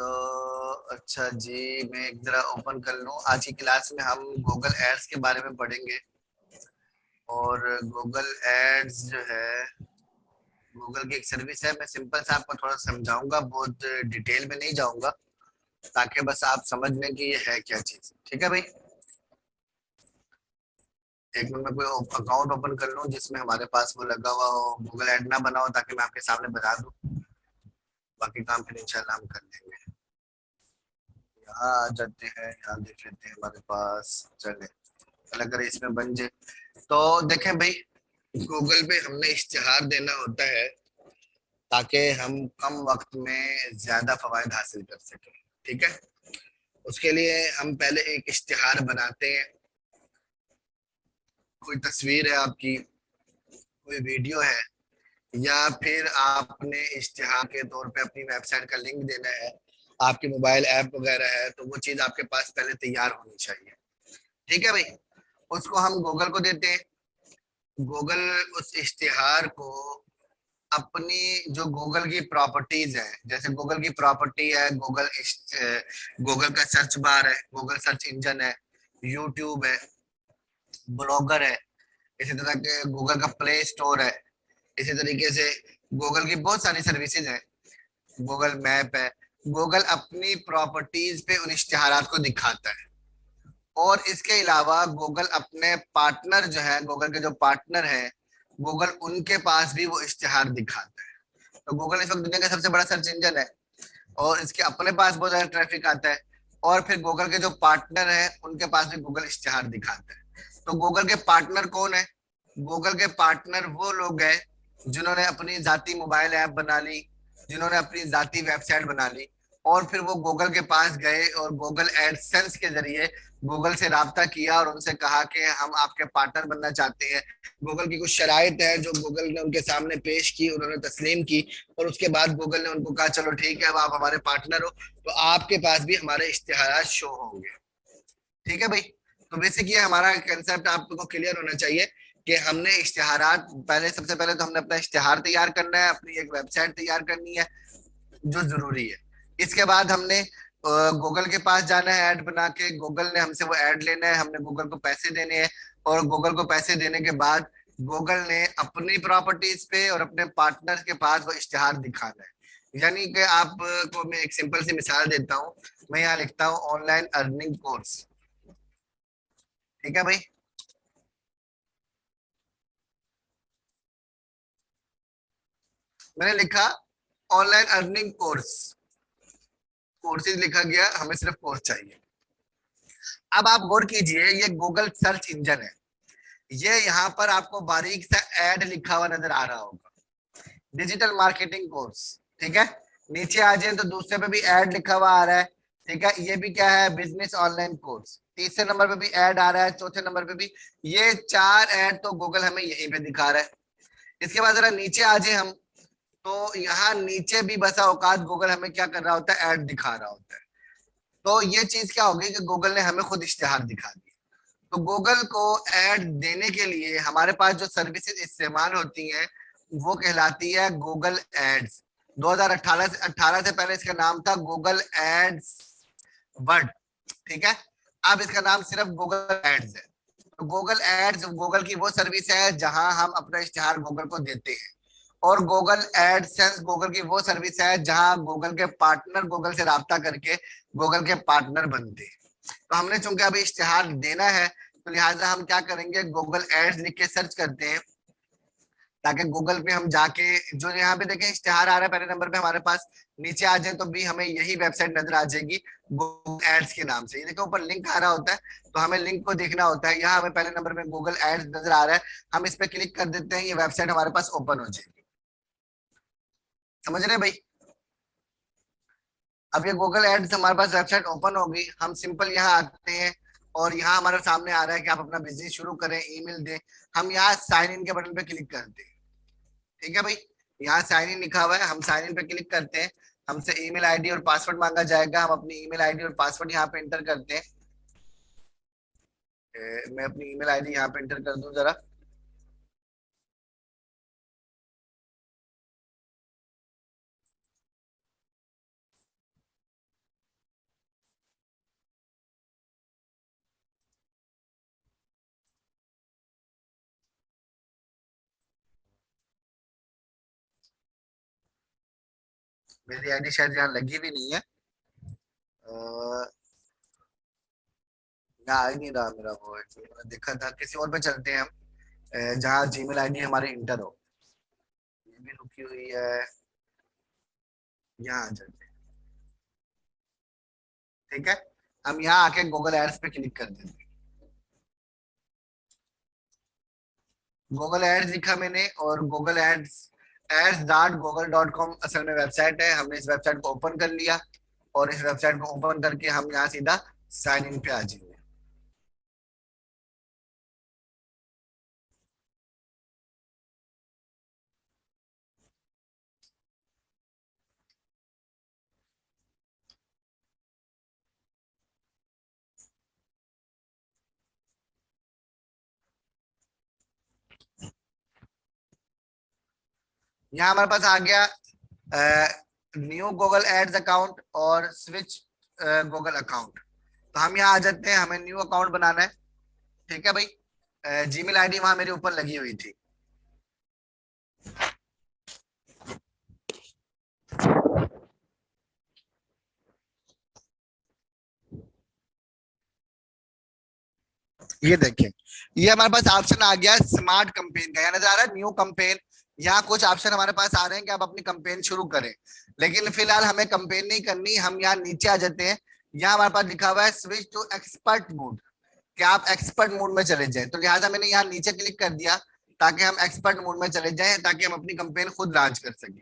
तो अच्छा जी, मैं एक जरा ओपन कर लूं। आज की क्लास में हम गूगल एड्स के बारे में पढ़ेंगे। और गूगल एड्स जो है गूगल की एक सर्विस है। मैं सिंपल से आपको थोड़ा समझाऊंगा, बहुत डिटेल में नहीं जाऊंगा, ताकि बस आप समझ लें कि ये है क्या चीज। ठीक है भाई, एक मिनट में कोई अकाउंट ओपन कर लूं जिसमें हमारे पास वो लगा हुआ हो, गूगल ऐड ना बना हो, ताकि मैं आपके सामने बता दूं। बाकी काम फिर इंशाल्लाह हम कर लेंगे। यहाँ आ जाते हैं, यहाँ देख लेते हैं हमारे पास। चले, अगर इसमें बन जाए तो देखें भाई, गूगल पे हमने इश्तिहार देना होता है ताकि हम कम वक्त में ज्यादा फवायद हासिल कर सकें। ठीक है, उसके लिए हम पहले एक इश्तिहार बनाते हैं। कोई तस्वीर है आपकी, कोई वीडियो है, या फिर आपने इश्तिहार के तौर पे अपनी वेबसाइट का लिंक देना है, आपकी मोबाइल ऐप वगैरह है, तो वो चीज आपके पास पहले तैयार होनी चाहिए। ठीक है भाई, उसको हम गूगल को देते हैं। गूगल उस इश्तिहार को अपनी जो गूगल की प्रॉपर्टीज है, जैसे गूगल की प्रॉपर्टी है गूगल का सर्च बार है, गूगल सर्च इंजन है, यूट्यूब है, ब्लॉगर है, इसी तरह के गूगल का प्ले स्टोर है, इसी तरीके से गूगल की बहुत सारी सर्विसेज है, गूगल मैप है। गूगल अपनी प्रॉपर्टीज पे उन इश्तिहारात को दिखाता है। और इसके अलावा गूगल अपने पार्टनर जो है, गूगल के जो पार्टनर है, गूगल उनके पास भी वो इश्तिहार दिखाता है। तो गूगल इस वक्त दुनिया का सबसे बड़ा सर्च इंजन है, और इसके अपने पास बहुत ज्यादा ट्रैफिक आता है। और फिर गूगल के जो पार्टनर है उनके पास भी गूगल इश्तिहार दिखाता है। तो गूगल के पार्टनर कौन है? गूगल के पार्टनर वो लोग हैं जिन्होंने अपनी जाती मोबाइल ऐप बना ली, जिन्होंने अपनी जाती वेबसाइट बना ली, और फिर वो गूगल के पास गए और गूगल एडसेंस के जरिए गूगल से राब्ता किया और उनसे कहा कि हम आपके पार्टनर बनना चाहते हैं। गूगल की कुछ शराइत है जो गूगल ने उनके सामने पेश की, उन्होंने तस्लीम की, और उसके बाद गूगल ने उनको कहा चलो ठीक है, अब आप हमारे पार्टनर हो, तो आपके पास भी हमारे इश्तिहार शो होंगे। ठीक है भाई, तो बेसिक ये हमारा कंसेप्ट आपको क्लियर होना चाहिए कि हमने इश्तिहारात पहले, सबसे पहले तो हमने अपना इश्तिहार तैयार करना है, अपनी एक वेबसाइट तैयार करनी है जो जरूरी है। इसके बाद हमने गूगल के पास जाना है ऐड बना के, गूगल ने हमसे वो ऐड लेना है, हमने गूगल को पैसे देने हैं, और गूगल को पैसे देने के बाद गूगल ने अपनी प्रॉपर्टीज पे और अपने पार्टनर के पास वो इश्तिहार दिखाना है। यानी कि आपको मैं एक सिंपल सी मिसाल देता हूँ। मैं यहाँ लिखता हूँ ऑनलाइन अर्निंग कोर्स। ठीक है भाई, मैंने लिखा ऑनलाइन अर्निंग कोर्स, कोर्सेज लिखा गया, हमें सिर्फ कोर्स चाहिए। अब आप गौर कीजिए, ये गूगल सर्च इंजन है, ये यहाँ पर आपको बारीक सा ऐड लिखा हुआ नजर आ रहा होगा, डिजिटल मार्केटिंग कोर्स। ठीक है, नीचे आ जाए तो दूसरे पे भी ऐड लिखा हुआ आ रहा है। ठीक है, ये भी क्या है, बिजनेस ऑनलाइन कोर्स। तीसरे नंबर पे भी ऐड आ रहा है, चौथे नंबर पे भी। ये चार ऐड तो गूगल हमें यहीं पे दिखा रहा है। इसके बाद जरा नीचे आ जाए हम, तो यहाँ नीचे भी बसा औकात गूगल हमें क्या कर रहा होता है, ऐड दिखा रहा होता है। तो ये चीज क्या होगी कि गूगल ने हमें खुद इश्तिहार दिखा दिया। तो गूगल को ऐड देने के लिए हमारे पास जो सर्विसेज इस्तेमाल होती हैं वो कहलाती है गूगल एड्स। 2018 से पहले इसका नाम था गूगल एड्स वर्ड। ठीक है, अब इसका नाम सिर्फ गूगल एड्स है। तो गूगल एड्स गूगल की वो सर्विस है जहां हम अपना इश्तिहार गूगल को देते हैं। और गूगल एडसेंस गूगल की वो सर्विस है जहां गूगल के पार्टनर गूगल से राब्ता करके गूगल के पार्टनर बनते हैं। तो हमने चूंकि अभी इश्तिहार देना है, तो लिहाजा हम क्या करेंगे, गूगल एड्स लिख के सर्च करते हैं, ताकि गूगल पे हम जाके, जो यहाँ पे देखें इश्तिहार आ रहा है पहले नंबर पे हमारे पास, नीचे आ जाए तो भी हमें यही वेबसाइट नजर आ जाएगी गूगल एड्स के नाम से। ये देखो ऊपर लिंक आ रहा होता है, तो हमें लिंक को देखना होता है। यहाँ हमें पहले नंबर पे गूगल एड्स नजर आ रहा है, हम इस पे क्लिक कर देते हैं, ये वेबसाइट हमारे पास ओपन हो जाएगी। समझ रहे हैं भाई? अब ये गूगल एड्स हमारे पास वेबसाइट ओपन होगी, हम सिंपल यहाँ आते हैं, और यहाँ हमारे सामने आ रहा है कि आप अपना बिजनेस शुरू करें, ईमेल दें। हम यहाँ साइन इन के बटन पे क्लिक करते हैं। ठीक है भाई, यहाँ साइन इन लिखा हुआ है, हम साइन इन पे क्लिक करते हैं। हमसे ईमेल आईडी और पासवर्ड मांगा जाएगा, हम अपनी ईमेल आईडी और पासवर्ड यहाँ पे एंटर करते हैं। मैं अपनी ईमेल आईडी यहाँ पे एंटर कर दूं जरा। मेरी आईडी शायद यहाँ लगी भी नहीं है। यहाँ आ ही नहीं रहा मेरा वो है, जो मैंने देखा था। किसी और पे चलते हैं हम, जहाँ जीमेल आईडी हमारी इंटर हो। ये भी रुकी हुई है, यहाँ आ जाते हैं। ठीक है, हम यहाँ आके गूगल एड्स पे क्लिक कर देते हैं। गूगल एड्स लिखा मैंने, और गूगल एड्स ads.google.com असल में वेबसाइट है। हमने इस वेबसाइट को ओपन कर लिया, और इस वेबसाइट को ओपन करके हम यहाँ सीधा साइन इन पे आ जाएंगे। यहाँ हमारे पास आ गया न्यू गूगल एड्स अकाउंट और स्विच गूगल अकाउंट। तो हम यहाँ आ जाते हैं, हमें न्यू अकाउंट बनाना है। ठीक है भाई, जीमेल आईडी वहां मेरे ऊपर लगी हुई थी। ये देखिए, ये हमारे पास ऑप्शन आ गया स्मार्ट कंपेन का, यहाँ नजर आ रहा है न्यू कंपेन। यहाँ कुछ ऑप्शन हमारे पास आ रहे हैं कि आप अपनी कंपेन शुरू करें, लेकिन फिलहाल हमें कंपेन नहीं करनी। हम यहाँ नीचे आ जाते हैं, यहाँ हमारे पास लिखा हुआ है स्विच टू एक्सपर्ट मोड, कि आप एक्सपर्ट मोड में चले जाएं। तो लिहाजा मैंने यहाँ नीचे क्लिक कर दिया, ताकि हम एक्सपर्ट मोड में चले जाएं, ताकि हम अपनी कंपेन खुद लॉन्च कर सकें।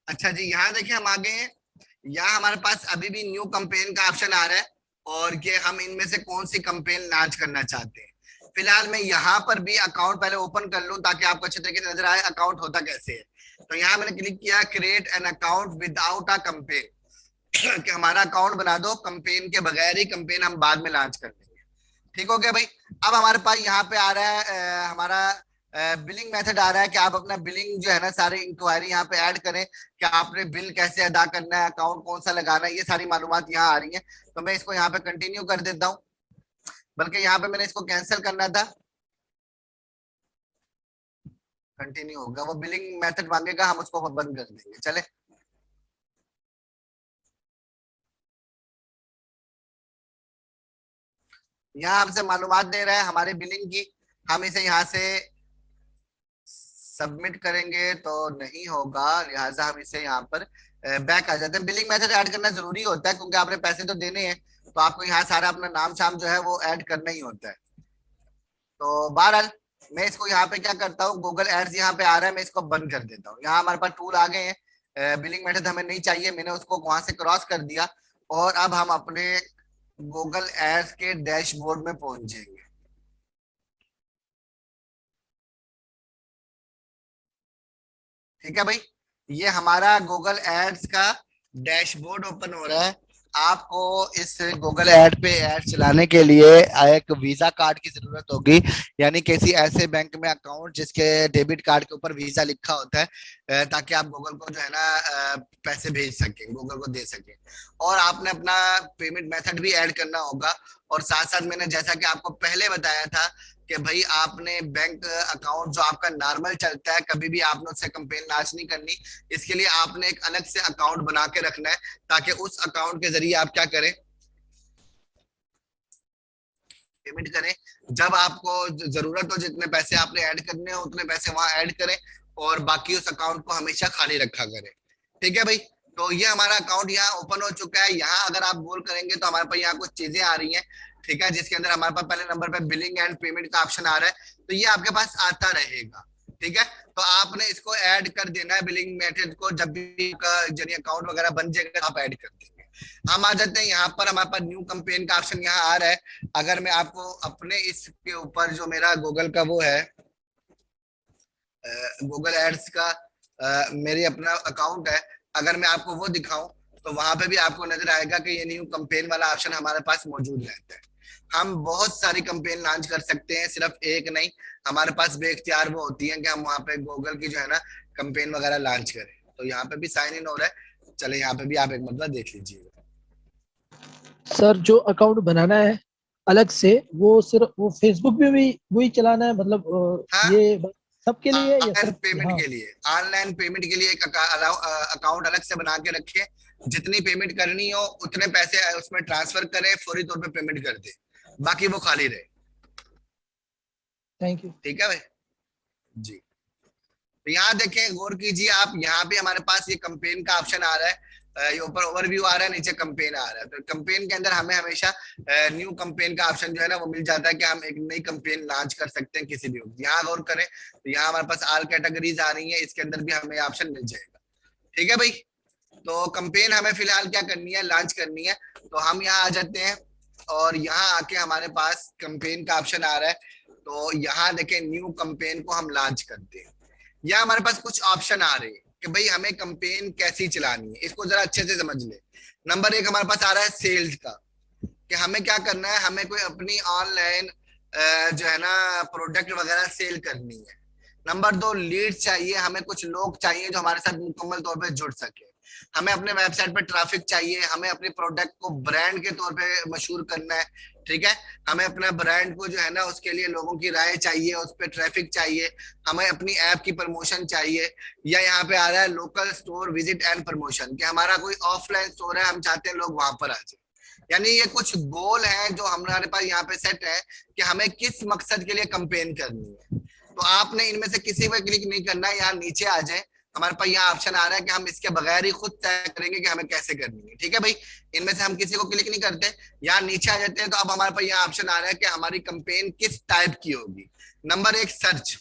अच्छा जी, यहाँ देखिए हम आ गए हैं। यहाँ हमारे पास अभी भी न्यू कंपेन का ऑप्शन आ रहा है, और कि हम इनमें से कौन सी कंपेन लॉन्च करना चाहते हैं। फिलहाल मैं यहाँ पर भी अकाउंट पहले ओपन कर लूं, ताकि आपको अच्छे तरीके से नजर आए अकाउंट होता कैसे है। तो यहाँ मैंने क्लिक किया create an account without a campaign, कि हमारा अकाउंट बना दो, कंपेन के बगैर ही, कंपेन हम बाद में लॉन्च कर देंगे। ठीक हो गया भाई। अब हमारे पास यहाँ पे आ रहा है हमारा बिलिंग मेथड आ रहा है, कि आप अपना बिलिंग जो है ना, सारी इंक्वायरी यहाँ पे ऐड करें, कि आपने बिल कैसे अदा करना है, अकाउंट कौन सा लगाना है, ये सारी मालूमात यहाँ आ रही है। तो मैं इसको यहाँ पे कंटिन्यू कर देता हूँ, बल्कि यहाँ पे मैंने इसको कैंसिल करना था। कंटिन्यू होगा, वो बिलिंग मेथड मांगेगा, हम उसको बंद कर देंगे। चले, यहाँ हमसे मालूमात दे रहा है हमारे बिलिंग की। हम इसे यहाँ से सबमिट करेंगे तो नहीं होगा, लिहाजा हम इसे यहाँ पर बैक आ जाते हैं। बिलिंग मेथड ऐड करना जरूरी होता है, क्योंकि आपने पैसे तो देने हैं, तो आपको यहाँ सारा अपना नाम शाम जो है वो ऐड करना ही होता है। तो बहरहाल मैं इसको यहाँ पे क्या करता हूँ, गूगल एड्स यहाँ पे आ रहा है, मैं इसको बंद कर देता हूँ। यहाँ हमारे पास टूल आ गए हैं, बिलिंग मेथड हमें नहीं चाहिए, मैंने उसको वहां से क्रॉस कर दिया। और अब हम अपने गूगल एड्स के डैशबोर्ड में पहुंच जाएंगे। ठीक है भाई, ये हमारा गूगल एड्स का डैशबोर्ड ओपन हो रहा है। आपको इस गूगल एड पे ऐड चलाने के लिए एक वीजा कार्ड की जरूरत होगी, यानी किसी ऐसे बैंक में अकाउंट जिसके डेबिट कार्ड के ऊपर वीजा लिखा होता है, ताकि आप गूगल को जो है ना पैसे भेज सकें, गूगल को दे सकें। और आपने अपना पेमेंट मेथड भी ऐड करना होगा। और साथ साथ मैंने जैसा कि आपको पहले बताया था, कि भाई आपने बैंक अकाउंट जो आपका नॉर्मल चलता है, कभी भी आपने उससे कंपेन लॉन्च नहीं करनी। इसके लिए आपने एक अलग से अकाउंट बना के रखना है, ताकि उस अकाउंट के जरिए आप क्या करें, पेमेंट करें। जब आपको जरूरत हो, जितने पैसे आपने ऐड करने हो उतने पैसे वहां ऐड करें, और बाकी उस अकाउंट को हमेशा खाली रखा करें। ठीक है भाई, तो ये हमारा अकाउंट यहाँ ओपन हो चुका है। यहाँ अगर आप गोल करेंगे तो हमारे पास यहाँ कुछ चीजें आ रही हैं। ठीक है, जिसके अंदर हमारे पास पहले नंबर पे बिलिंग एंड पेमेंट का ऑप्शन आ रहा है, तो ये आपके पास आता रहेगा। ठीक है, तो आपने इसको ऐड कर देना है, बिलिंग मेथड को। जब भी जरिए अकाउंट वगैरह बन जाएगा तो आप ऐड कर देंगे। हम आ जाते हैं यहाँ पर, हमारे पास न्यू कंपेन का ऑप्शन यहाँ आ रहा है। अगर मैं आपको अपने इसके ऊपर जो मेरा गूगल का वो है, गूगल एड्स का मेरी अपना अकाउंट है, अगर मैं आपको वो दिखाऊं तो वहां पे भी आपको नजर आएगा कि ये न्यू कंपेन वाला ऑप्शन हमारे पास मौजूद रहता है। हम बहुत सारी कंपेन लॉन्च कर सकते हैं, सिर्फ एक नहीं। हमारे पास बेख्तियार वो होती है कि हम वहां पे गूगल की जो है ना कंपेन वगैरह लॉन्च करें। तो यहाँ पे भी साइन इन हो रहा है, चले यहाँ पे भी आप एक मतलब देख लीजिएगा। सर जो अकाउंट बनाना है अलग से, वो सिर्फ वो फेसबुक पे भी वही चलाना है, मतलब हाँ, ये सबके लिए है या ऑनलाइन सिर्फ पेमेंट यहाँ? के लिए, ऑनलाइन पेमेंट के लिए एक अकाउंट अलग से बना के रखें। जितनी पेमेंट करनी हो उतने पैसे उसमें ट्रांसफर करें, फौरी तौर पे पेमेंट कर दे, बाकी वो खाली रहे। Thank you. ठीक है भाई जी। तो यहाँ देखें, गौर कीजिए आप, यहाँ पे हमारे पास ये कंपेन का ऑप्शन आ रहा है। ये ऊपर ओवरव्यू आ रहा है, नीचे कंपेन आ रहा है। तो कंपेन के अंदर हमें हमेशा न्यू कंपेन का ऑप्शन जो है ना वो मिल जाता है कि हम एक नई कंपेन लॉन्च कर सकते हैं किसी भी वक्त। यहाँ गौर करें तो यहाँ हमारे पास ऑल कैटेगरीज आ रही है, इसके अंदर भी हमें ऑप्शन मिल जाएगा। ठीक है भाई। तो कंपेन हमें फिलहाल क्या करनी है, लॉन्च करनी है। तो हम यहाँ आ जाते हैं और यहाँ आके हमारे पास कंपेन का ऑप्शन आ रहा है। तो यहाँ देखें, न्यू कंपेन को हम लॉन्च करते हैं। यहाँ हमारे पास कुछ ऑप्शन आ रहे हैं कि भाई हमें कंपेन कैसी चलानी है, इसको जरा अच्छे से समझ ले। नंबर एक हमारे पास आ रहा है सेल्स का, कि हमें क्या करना है, हमें कोई अपनी ऑनलाइन जो है ना प्रोडक्ट वगैरह सेल करनी है। नंबर दो, लीड चाहिए, हमें कुछ लोग चाहिए जो हमारे साथ मुकम्मल तौर पे जुड़ सके। हमें अपने वेबसाइट पे ट्रैफिक चाहिए, हमें अपने प्रोडक्ट को ब्रांड के तौर पे मशहूर करना है। ठीक है, हमें अपना ब्रांड को जो है ना उसके लिए लोगों की राय चाहिए, उस पर ट्रैफिक चाहिए, हमें अपनी ऐप की प्रमोशन चाहिए। या यहाँ पे आ रहा है local store visit and promotion, कि हमारा कोई ऑफलाइन स्टोर है, हम चाहते हैं लोग वहां पर आ जाए। यानी ये कुछ गोल है जो हमारे पास यहाँ पे सेट है कि हमें किस मकसद के लिए कंपेन करनी है। तो आपने इनमें से किसी पर क्लिक नहीं करना है, यहाँ नीचे आ जाए। हमारे पास यहाँ ऑप्शन आ रहा है कि हम इसके बगैर ही खुद तय करेंगे कि हमें कैसे करनी है। ठीक है भाई, इनमें से हम किसी को क्लिक नहीं करते, यहाँ नीचे आ जाते हैं। तो अब हमारे पास यहाँ ऑप्शन आ रहा है कि हमारी कंपेन किस टाइप की होगी। नंबर एक, सर्च।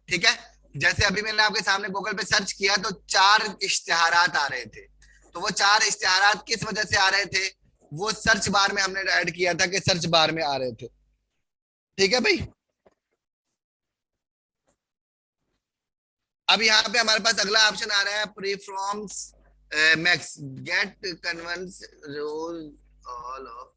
ठीक है, जैसे अभी मैंने आपके सामने गूगल पे सर्च किया तो 4 इश्तिहारात आ रहे थे। तो वो 4 इश्तिहारात किस वजह से आ रहे थे, वो सर्च बार में हमने ऐड किया था कि सर्च बार में आ रहे थे। ठीक है भाई। अब यहाँ पे हमारे पास अगला ऑप्शन आ रहा है प्रीफ्रॉम्स मैक्स गेट कन्वर्स रोल ऑल ऑफ।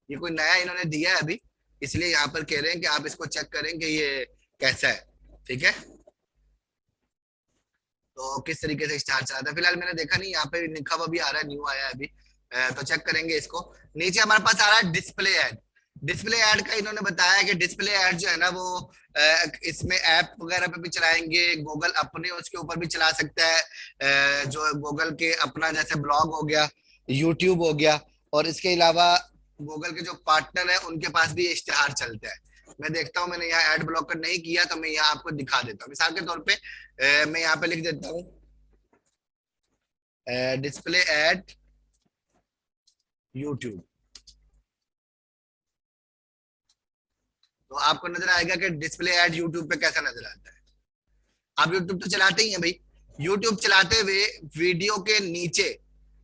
ये कोई नया इन्होंने दिया है अभी, इसलिए यहाँ पर कह रहे हैं कि आप इसको चेक करें कि ये कैसा है। ठीक है, तो किस तरीके से स्टार चला था, फिलहाल मैंने देखा नहीं, यहाँ पे लिखा हुआ भी आ रहा है, न्यू आया है अभी। तो चेक करेंगे इसको। नीचे हमारे पास आ रहा है डिस्प्ले ऐड। डिस्प्ले ऐड का इन्होंने बताया कि डिस्प्ले ऐड जो है ना वो इसमें ऐप वगैरह पे भी चलाएंगे, गूगल अपने उसके ऊपर भी चला सकता है। जो गूगल के अपना जैसे ब्लॉग हो गया, यूट्यूब हो गया, और इसके अलावा गूगल के जो पार्टनर है उनके पास भी इश्तिहार चलता है। मैं देखता हूँ, मैंने यहाँ एड ब्लॉकर नहीं किया तो मैं यहाँ आपको दिखा देता हूँ। मिसाल के तौर पे मैं यहाँ पे लिख देता हूँ डिस्प्ले एड यूट्यूब। तो आपको नजर आएगा कि डिस्प्ले एड यूट्यूब पे कैसा नजर आता है। आप यूट्यूब तो चलाते ही हैं भाई। यूट्यूब चलाते हुए वीडियो के नीचे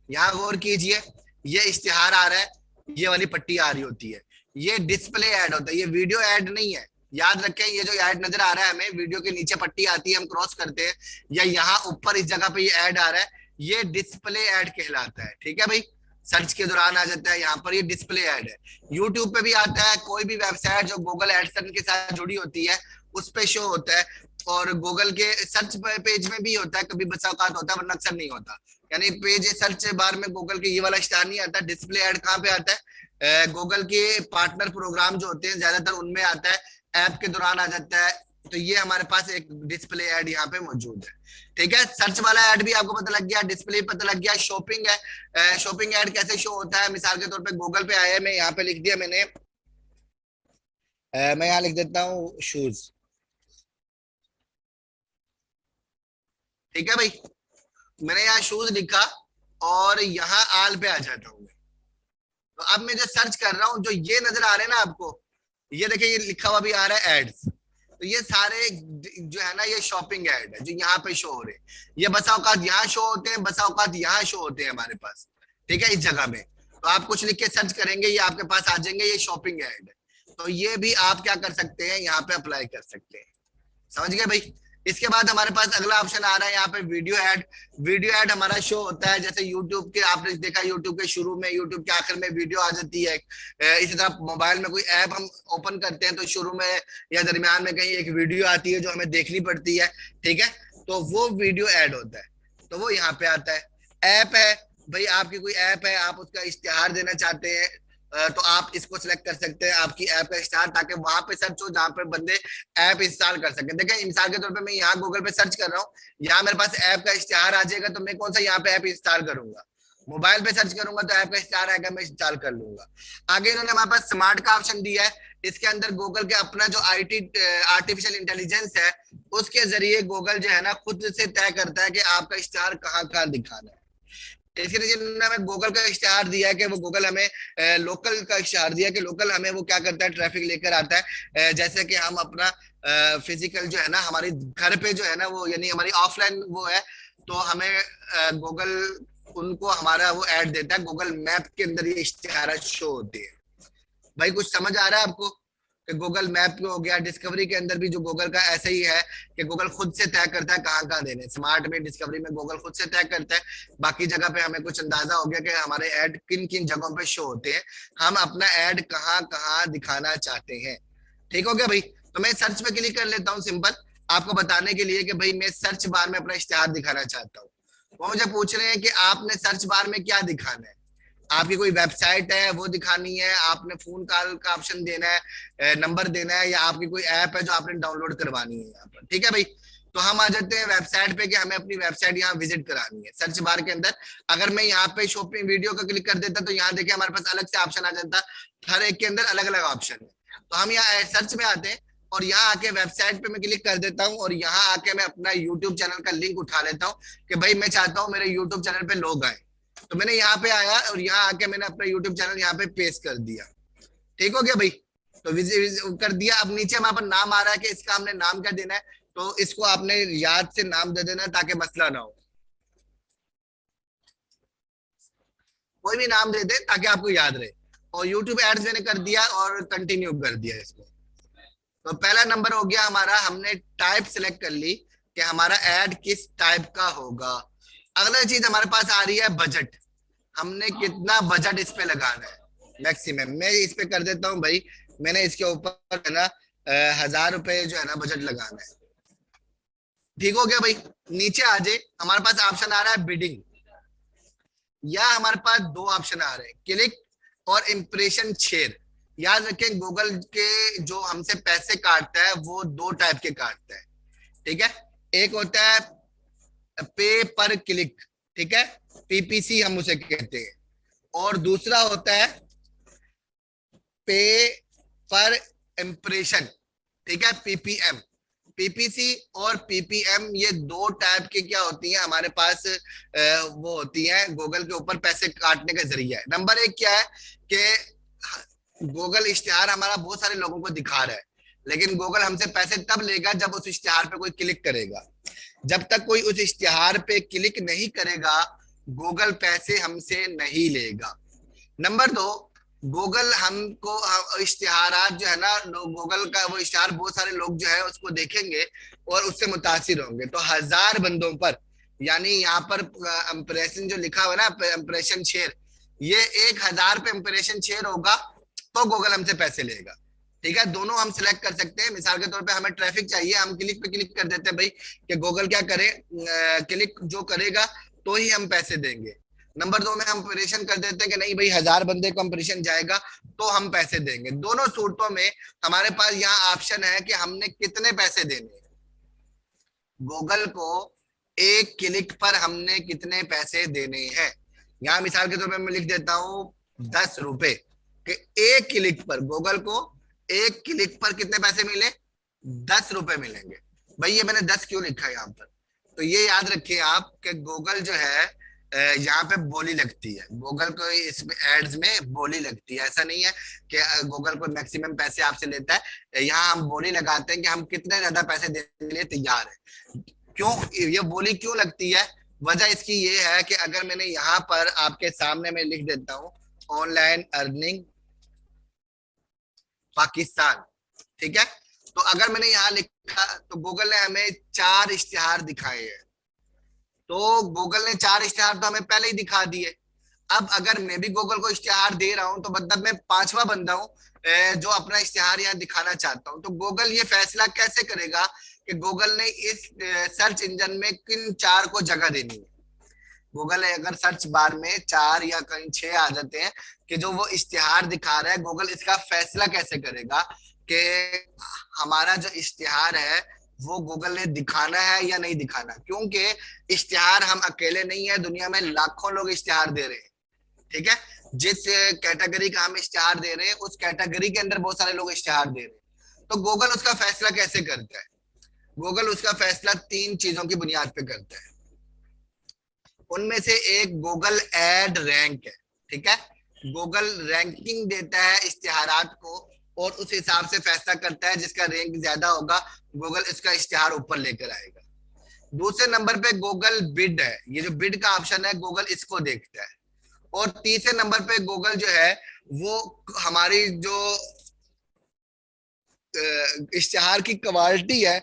यहाँ गौर कीजिए, ये इश्तिहार आ रहा है, ये वाली पट्टी आ रही होती है, ये डिस्प्ले ऐड होता है, ये वीडियो ऐड नहीं है। याद रखें, ये जो ऐड नजर आ रहा है हमें, वीडियो के नीचे पट्टी आती है, हम क्रॉस करते हैं, या यहाँ ऊपर इस जगह पे ये ऐड आ रहा है, ये डिस्प्ले ऐड कहलाता है। ठीक है भाई, सर्च के दौरान आ जाता है, यहाँ पर ये डिस्प्ले ऐड है। यूट्यूब पे भी आता है, कोई भी वेबसाइट जो गूगल एडसन के साथ जुड़ी होती है उस पे शो होता है, और गूगल के सर्च पेज में भी होता है, कभी बचा औकात होता है वरना अक्सर नहीं होता। यानी पेज सर्च बार में गूगल के ये वाला स्टार नहीं आता। डिस्प्ले ऐड कहाँ पे आता है, गूगल के पार्टनर प्रोग्राम जो होते हैं ज्यादातर उनमें आता है, ऐप के दौरान आ जाता है। तो ये हमारे पास एक डिस्प्ले ऐड यहाँ पे मौजूद है। ठीक है, सर्च वाला ऐड भी आपको पता लग गया, डिस्प्ले पता लग गया। शॉपिंग है, शॉपिंग ऐड कैसे शो होता है, मिसाल के तौर पे गूगल पे आया है, मैं यहाँ पे लिख दिया मैंने, मैं यहाँ लिख देता हूँ शूज। ठीक है भाई, मैंने यहाँ शूज लिखा और यहाँ आल पे आ जाता हूँ मैं। तो अब मैं जो सर्च कर रहा हूँ, जो ये नजर आ रहे हैं ना आपको, ये देखिए ये लिखा हुआ भी आ रहा है एड्स। तो ये सारे जो है ना ये शॉपिंग ऐड है जो यहाँ पे शो हो रहे हैं। ये बसा औकात यहाँ शो होते हैं, बसा औकात यहाँ शो होते हैं हमारे पास। ठीक है, इस जगह में तो आप कुछ लिख के सर्च करेंगे, ये आपके पास आ जाएंगे, ये शॉपिंग ऐड है। तो ये भी आप क्या कर सकते हैं, यहाँ पे अप्लाई कर सकते हैं। समझ गए भाई। इसके बाद हमारे पास अगला ऑप्शन आ रहा है यहाँ पे वीडियो ऐड। वीडियो ऐड हमारा शो होता है जैसे यूट्यूब के, आपने देखा यूट्यूब के शुरू में, यूट्यूब के आखिर में वीडियो आ जाती है। इसी तरह मोबाइल में कोई ऐप हम ओपन करते हैं तो शुरू में या दरमियान में कहीं एक वीडियो आती है जो हमें देखनी पड़ती है, ठीक है, तो वो वीडियो ऐड होता है, तो वो यहाँ पे आता है। ऐप है भाई, आपकी कोई ऐप है, आप उसका इश्तिहार देना चाहते हैं, तो आप इसको सिलेक्ट कर सकते हैं, आपकी ऐप का इश्तिहार, ताकि वहां पे सर्च हो जहां पे बंदे ऐप इंस्टॉल कर सकें। देखें मिसाल के तौर पे मैं यहाँ गूगल पे सर्च कर रहा हूँ, यहाँ मेरे पास ऐप का इश्तिहार आ जाएगा, तो मैं कौन सा यहाँ पे ऐप इंस्टॉल करूंगा, मोबाइल पे सर्च करूंगा तो ऐप का इश्तिहार आएगा, मैं इंस्टॉल कर लूंगा। आगे इन्होंने हमारे पास स्मार्ट का ऑप्शन दिया है। इसके अंदर गूगल के अपना जो आर्टिफिशियल इंटेलिजेंस है, उसके जरिए गूगल जो है ना खुद से तय करता है कि आपका इश्तिहार कहाँ कहाँ दिखाना है। इसके नीचे हमें गूगल का इश्तिहार दिया है कि वो गूगल हमें लोकल का इश्तिहार दिया है कि लोकल हमें वो क्या करता है, ट्रैफिक लेकर आता है। जैसे कि हम अपना फिजिकल जो है ना हमारे घर पे जो है ना वो, यानी हमारी ऑफलाइन वो है, तो हमें गूगल उनको हमारा वो ऐड देता है, गूगल मैप के अंदर ये इश्तिहार शो होती है। भाई कुछ समझ आ रहा है आपको कि गूगल मैप हो गया, डिस्कवरी के अंदर भी जो गूगल का ऐसा ही है कि गूगल खुद से तय करता है कहाँ कहाँ देने, स्मार्ट में, डिस्कवरी में गूगल खुद से तय करता है। बाकी जगह पे हमें कुछ अंदाजा हो गया कि हमारे ऐड किन किन जगहों पे शो होते हैं, हम अपना ऐड कहाँ कहाँ दिखाना चाहते हैं। ठीक हो गया भाई। तो मैं सर्च पे क्लिक कर लेता हूँ सिंपल, आपको बताने के लिए कि भाई मैं सर्च बार में अपना इश्तिहार दिखाना चाहता हूँ। वो मुझे पूछ रहे हैं कि आपने सर्च बार में क्या दिखाना है, आपकी कोई वेबसाइट है वो दिखानी है, आपने फोन कॉल का ऑप्शन देना है, नंबर देना है, या आपकी कोई ऐप है जो आपने डाउनलोड करवानी है यहाँ पर। ठीक है भाई, तो हम आ जाते हैं वेबसाइट पे कि हमें अपनी वेबसाइट यहाँ विजिट करानी है। सर्च बार के अंदर अगर मैं यहाँ पे शॉपिंग वीडियो का क्लिक कर देता तो यहाँ देखिए हमारे पास अलग से ऑप्शन आ जाता, हर एक के अंदर अलग अलग ऑप्शन है। तो हम यहाँ सर्च में आते हैं और यहाँ आके वेबसाइट पे मैं क्लिक कर देता हूँ, और यहाँ आके मैं अपना यूट्यूब चैनल का लिंक उठा लेता हूँ कि भाई मैं चाहता हूँ मेरे यूट्यूब चैनल पे लोग आए। तो मैंने यहाँ पे आया और यहाँ आके मैंने अपना यूट्यूब चैनल यहाँ पे पेस्ट कर दिया। ठीक हो गया भाई, तो कर दिया। अब नीचे हमारे पास नाम आ रहा है कि इसका हमने नाम क्या देना है, तो इसको आपने याद से नाम दे देना ताकि मसला ना हो। कोई भी नाम दे दे ताकि आपको याद रहे। और यूट्यूब एड्स मैंने कर दिया और कंटिन्यू कर दिया इसको। तो पहला नंबर हो गया हमारा, हमने टाइप सिलेक्ट कर ली कि हमारा एड किस टाइप का होगा। अगला चीज हमारे पास आ रही है बजट, हमने कितना बजट इस पे लगाना है मैक्सिमम। मैं इस पे कर देता हूँ भाई, मैंने इसके ऊपर है ना 1000 रुपए जो है ना बजट लगाना है। ठीक हो गया भाई। नीचे आ जाए, हमारे पास ऑप्शन आ रहा है बिडिंग, या हमारे पास दो ऑप्शन आ रहे हैं, क्लिक और इम्प्रेशन शेयर। याद रखें गूगल के जो हमसे पैसे काटता है वो दो टाइप के काटता है, ठीक है। एक होता है पे पर क्लिक, ठीक है, पीपीसी हम उसे कहते हैं, और दूसरा होता है पे पर इम्प्रेशन, ठीक है, पीपीएम। पीपीसी और पीपीएम ये दो टाइप की क्या होती हैं हमारे पास, वो होती हैं गूगल के ऊपर पैसे काटने का जरिया है। नंबर एक क्या है कि गूगल इश्तिहार हमारा बहुत सारे लोगों को दिखा रहा है, लेकिन गूगल हमसे पैसे तब लेगा जब उस इश्तिहार पे कोई क्लिक करेगा। जब तक कोई उस इश्तिहार पे क्लिक नहीं करेगा गूगल पैसे हमसे नहीं लेगा। नंबर दो, गूगल हमको इश्तिहारात जो है ना, गूगल का वो इश्तिहार बहुत सारे लोग जो है उसको देखेंगे और उससे मुतासिर होंगे। तो 1000 बंदों पर, यानी यहाँ पर इंप्रेशन जो लिखा हुआ ना, इंप्रेशन शेयर, ये 1000 पे इंप्रेशन शेयर होगा तो गूगल हमसे पैसे लेगा। ठीक है, दोनों हम सिलेक्ट कर सकते हैं। मिसाल के तौर पे हमें ट्रैफिक चाहिए, हम क्लिक पे क्लिक कर देते हैं भाई कि गूगल क्या करे, क्लिक जो करेगा तो ही हम पैसे देंगे। नंबर दो में हम ऑपरेशन कर देते हैं कि नहीं भाई 1000 बंदे को ऑपरेशन जाएगा तो हम पैसे देंगे। दोनों सूरतों में हमारे पास यहाँ ऑप्शन है कि हमने कितने पैसे देने हैं। गूगल को एक क्लिक पर हमने कितने पैसे देने हैं। यहाँ मिसाल के तौर पर मैं लिख देता हूँ 10 रुपए, कि एक क्लिक पर गूगल को एक क्लिक पर कितने पैसे मिले, 10 रुपए मिलेंगे। भाई ये मैंने 10 क्यों लिखा है यहाँ पर, तो ये याद रखिए आप कि गूगल जो है यहाँ पे बोली लगती है, गूगल को इसमें एड्स में बोली लगती है। ऐसा नहीं है कि गूगल को मैक्सिमम पैसे आपसे लेता है, यहाँ हम बोली लगाते हैं कि हम कितने ज्यादा पैसे देने के लिए तैयार है। क्यों ये बोली क्यों लगती है, वजह इसकी ये है कि अगर मैंने यहाँ पर आपके सामने में लिख देता हूँ ऑनलाइन अर्निंग पाकिस्तान, ठीक है, तो अगर मैंने यहाँ लिखा तो गूगल ने हमें 4 इश्तिहार दिखाए हैं, तो गूगल ने 4 इश्तिहार तो हमें पहले ही दिखा दिए। अब अगर मैं भी गूगल को इश्तिहार दे रहा हूं तो मतलब मैं 5वां बंदा हूं जो अपना इश्तिहार यहाँ दिखाना चाहता हूं। तो गूगल ये फैसला कैसे करेगा कि गूगल ने इस सर्च इंजन में किन 4 को जगह देनी है। गूगल अगर सर्च बार में 4 या कहीं 6 आ जाते हैं कि जो वो इश्तिहार दिखा रहा है, गूगल इसका फैसला कैसे करेगा कि हमारा जो इश्तिहार है वो गूगल ने दिखाना है या नहीं दिखाना। क्योंकि इश्तिहार हम अकेले नहीं है, दुनिया में लाखों लोग इश्तिहार दे रहे हैं, ठीक है। जिस कैटेगरी का हम इश्तिहार दे रहे हैं उस कैटेगरी के अंदर बहुत सारे लोग इश्तिहार दे रहे हैं। तो गूगल उसका फैसला कैसे करता है? गूगल उसका फैसला 3 चीजों की बुनियाद पे करता है। उनमें से एक गूगल एड रैंक है, ठीक है। गूगल रैंकिंग देता है इश्तिहारात को और उस हिसाब से फैसला करता है जिसका रैंक ज्यादा होगा गूगल इसका इश्तिहार ऊपर लेकर आएगा। दूसरे नंबर पे गूगल बिड है, ये जो बिड का ऑप्शन है गूगल इसको देखता है। और तीसरे नंबर पे गूगल जो है वो हमारी जो इश्तिहार की क्वालिटी है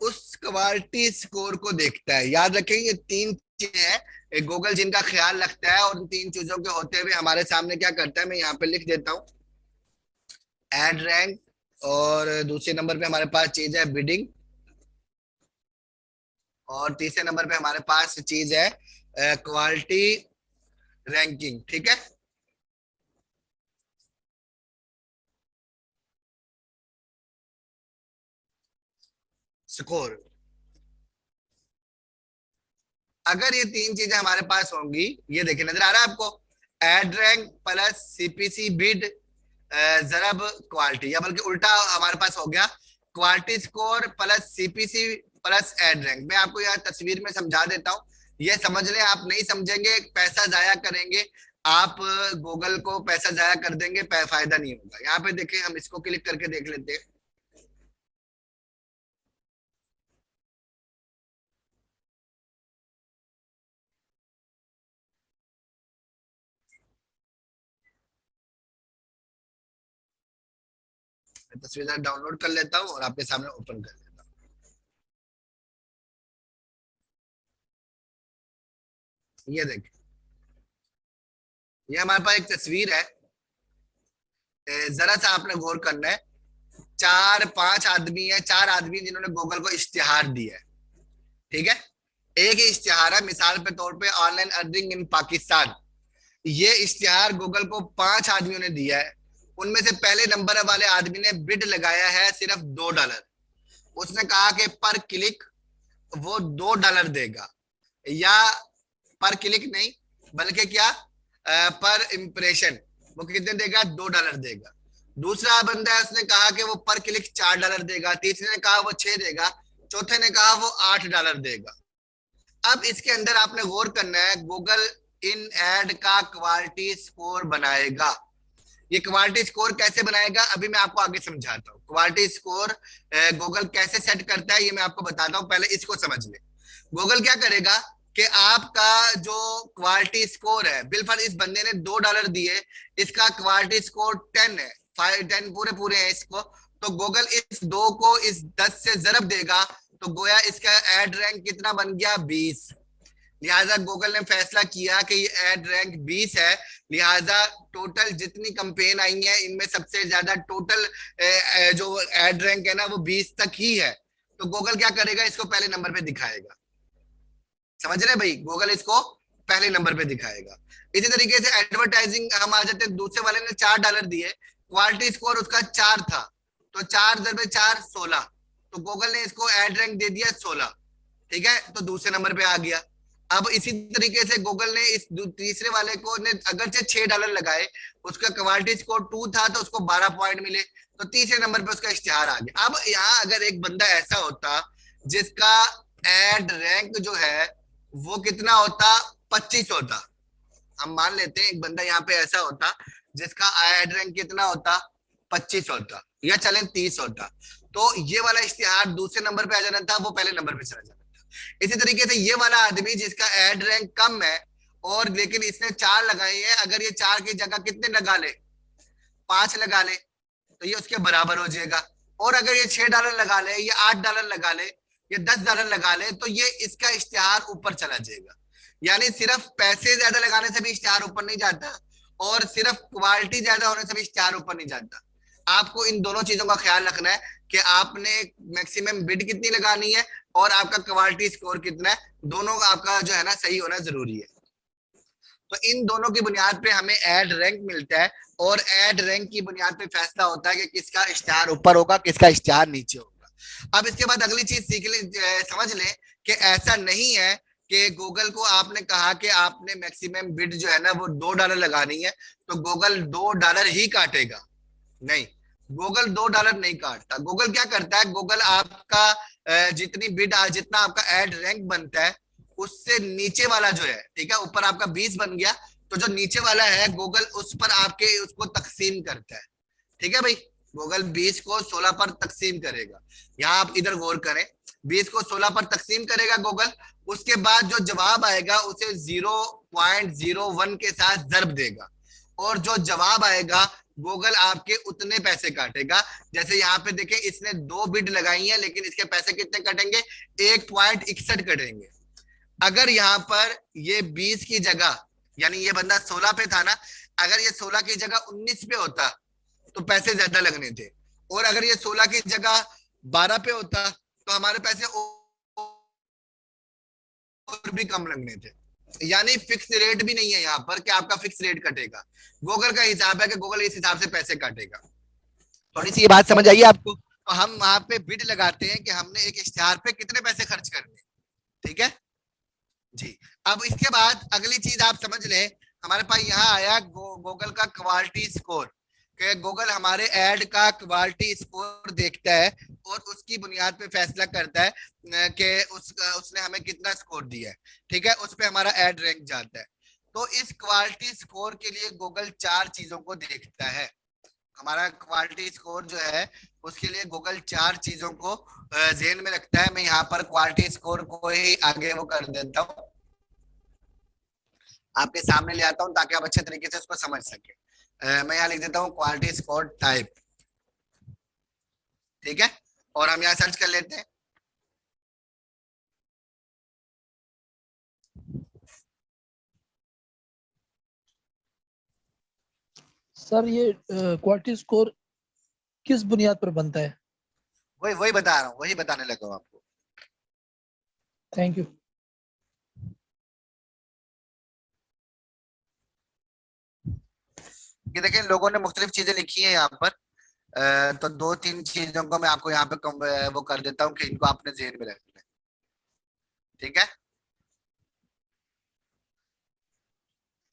उस क्वालिटी स्कोर को देखता है। याद रखें ये 3 चीजें हैं गूगल जिनका ख्याल रखता है, और 3 चीजों के होते हुए हमारे सामने क्या करता है मैं यहाँ पे लिख देता हूँ, एड रैंक, और दूसरे नंबर पे हमारे पास चीज है बिडिंग, और तीसरे नंबर पे हमारे पास चीज है क्वालिटी रैंकिंग, ठीक है। स्कोर। अगर ये 3 चीजें हमारे पास होंगी, ये देखिए नजर आ रहा है आपको, ad rank plus CPC bid जरब क्वालिटी, या बल्कि उल्टा हमारे पास हो गया quality score plus CPC plus ad rank. मैं आपको यहाँ तस्वीर में समझा देता हूँ, ये समझ लें। आप नहीं समझेंगे पैसा जाया करेंगे, आप गूगल को पैसा जाया कर देंगे, फायदा नहीं होगा। यहाँ पे देखें, हम इसको क्लिक करके देख लेते हैं। तस्वीर डाउनलोड कर लेता हूँ और आपके सामने ओपन कर लेता हूँ। ये देखिए, ये हमारे पास एक तस्वीर है, जरा सा आपने गौर करना है। 4-5 आदमी है, 4 आदमी जिन्होंने गूगल को इश्तिहार दिया है, ठीक है। एक ही इश्तिहार है, मिसाल पे तौर पे ऑनलाइन अर्निंग इन पाकिस्तान, ये इश्तिहार गूगल को 5 आदमियों ने दिया है। उनमें से पहले नंबर वाले आदमी ने बिड लगाया है सिर्फ $2। उसने कहा कि पर क्लिक वो $2 देगा, या पर क्लिक नहीं बल्कि क्या पर इम्प्रेशन वो कितने देगा, $2 देगा। दूसरा बंदा है, उसने कहा कि वो पर क्लिक $4 देगा। तीसरे ने कहा वो 6 देगा। चौथे ने कहा वो $8 देगा। अब इसके अंदर आपने गौर करना है, गूगल इन एड का क्वालिटी स्कोर बनाएगा। ये क्वालिटी स्कोर कैसे बनाएगा अभी मैं आपको आगे समझाता हूँ। क्वालिटी स्कोर गूगल कैसे सेट करता है ये मैं आपको बताता हूँ, पहले इसको समझ ले। गूगल क्या करेगा कि आपका जो क्वालिटी स्कोर है, बिलफर इस बंदे ने $2 दिए, इसका क्वालिटी स्कोर 10 है, 10 पूरे पूरे हैं इसको, तो गूगल इस 2 को इस 10 से जरब देगा, तो गोया इसका एड रैंक कितना बन गया, 20। लिहाजा गूगल ने फैसला किया कि ये एड रैंक 20 है, लिहाजा टोटल जितनी कंपेन आई है इनमें सबसे ज्यादा टोटल जो एड रैंक है ना वो 20 तक ही है। तो गूगल क्या करेगा, इसको पहले नंबर पे दिखाएगा। समझ रहे भाई, गूगल इसको पहले नंबर पे दिखाएगा। इसी तरीके से एडवर्टाइजिंग हम आ जाते हैं, दूसरे वाले ने $4 दिए, क्वालिटी स्कोर उसका 4 था, तो 4 × 4 16, तो गूगल ने इसको एड रैंक दे दिया 16, ठीक है, तो दूसरे नंबर पे आ गया। अब इसी तरीके से गूगल ने इस तीसरे वाले को ने अगरचे $6 लगाए, उसका क्वालिटी स्कोर 2 था तो उसको 12 पॉइंट मिले, तो तीसरे नंबर पे उसका इश्तिहार आ गया। अब यहाँ अगर एक बंदा ऐसा होता जिसका एड रैंक जो है वो कितना होता, 25 होता, हम मान लेते हैं एक बंदा यहाँ पे ऐसा होता जिसका एड रैंक कितना होता, 25 होता, या चलें 30 होता, तो ये वाला इश्तिहार दूसरे नंबर पे आ जाना था, वो पहले नंबर पे चला जाना था। इसी तरीके से ये वाला आदमी जिसका एड रैंक कम है और लेकिन इसने 4 लगाए हैं, अगर ये 4 की जगह कितने लगा ले, 5 लगा ले, तो ये उसके बराबर हो जाएगा, और अगर ये $6 लगा ले, या $8 लगा ले, या $10 लगा ले, तो ये इसका इश्तिहार ऊपर चला जाएगा। यानी सिर्फ पैसे ज्यादा लगाने से भी इश्तिहार ऊपर नहीं जाता, और सिर्फ क्वालिटी ज्यादा होने से भी इश्तिहार ऊपर नहीं जाता। आपको इन दोनों चीजों का ख्याल रखना है कि आपने मैक्सिमम बिड कितनी लगानी है और आपका क्वालिटी स्कोर कितना है, दोनों का आपका जो है ना सही होना जरूरी है। तो इन दोनों की बुनियाद पे हमें एड रैंक मिलता है, और एड रैंक की बुनियाद पे फैसला होता है कि किसका इश्तिहार ऊपर होगा, किसका इश्तिहार नीचे होगा। अब इसके बाद अगली चीज सीख ले, समझ ले कि ऐसा नहीं है कि गूगल को आपने कहा कि आपने मैक्सिमम बिड जो है ना वो $2 लगानी है, तो गूगल $2 ही काटेगा। नहीं, गूगल $2 नहीं काटता। गूगल क्या करता है, गूगल आपका जितनी बिड, जितना आपका एड रैंक बनता है उससे नीचे वाला जो है, ठीक है, ऊपर आपका 20 बन गया, तो जो नीचे वाला है गूगल उस पर आपके उसको तकसीम करता है। ठीक है भाई, गूगल 20 को 16 पर तकसीम करेगा। यहाँ आप इधर गौर करें, 20 को 16 पर तकसीम करेगा गूगल, उसके बाद जो जवाब आएगा उसे 0.01 के साथ जर्ब देगा, और जो जवाब आएगा गूगल आपके उतने पैसे काटेगा। जैसे यहाँ पे देखें, इसने 2 बिड लगाई है, लेकिन इसके पैसे कितने कटेंगे, 1.61 कटेंगे। अगर यहाँ पर ये 20 की जगह, यानी ये बंदा 16 पे था ना, अगर ये 16 की जगह 19 पे होता तो पैसे ज्यादा लगने थे, और अगर ये 16 की जगह 12 पे होता तो हमारे पैसे और भी कम लगने थे। यानी फिक्स रेट भी नहीं है यहाँ पर कि आपका फिक्स रेट कटेगा। गूगल का हिसाब है कि गूगल इस हिसाब से पैसे काटेगा। थोड़ी सी ये बात समझ आई आपको? तो हम वहां पे बिड लगाते हैं कि हमने एक इश्तिहार पे कितने पैसे खर्च करने। ठीक है जी। अब इसके बाद अगली चीज आप समझ लें, हमारे पास यहाँ आया गूगल का क्वालिटी स्कोर, कि गूगल हमारे ऐड का क्वालिटी स्कोर देखता है और उसकी बुनियाद पे फैसला करता है कि उसने हमें कितना स्कोर दिया है। ठीक है, उस पे हमारा ऐड रैंक जाता है। तो इस क्वालिटी स्कोर के लिए गूगल 4 चीजों को देखता है। हमारा क्वालिटी स्कोर जो है उसके लिए गूगल 4 चीजों को ज़हन में रखता है। मैं यहाँ पर क्वालिटी स्कोर को ही आगे वो कर देता हूँ, आपके सामने ले आता हूँ ताकि आप अच्छे तरीके से उसको समझ सके। मैं यहाँ लिख देता हूँ क्वालिटी स्कोर टाइप। ठीक है, और हम यहाँ सर्च कर लेते हैं। सर ये क्वालिटी स्कोर किस बुनियाद पर बनता है? वही बता रहा हूँ, वही बताने लगा हूँ आपको। Thank you. ये देखें, लोगों ने मुख्तलिफ चीजें लिखी है यहाँ पर, तो 2-3 चीजों को मैं आपको यहाँ पे वो कर देता हूँ कि इनको आपने ज़हन में रखना है। ठीक है,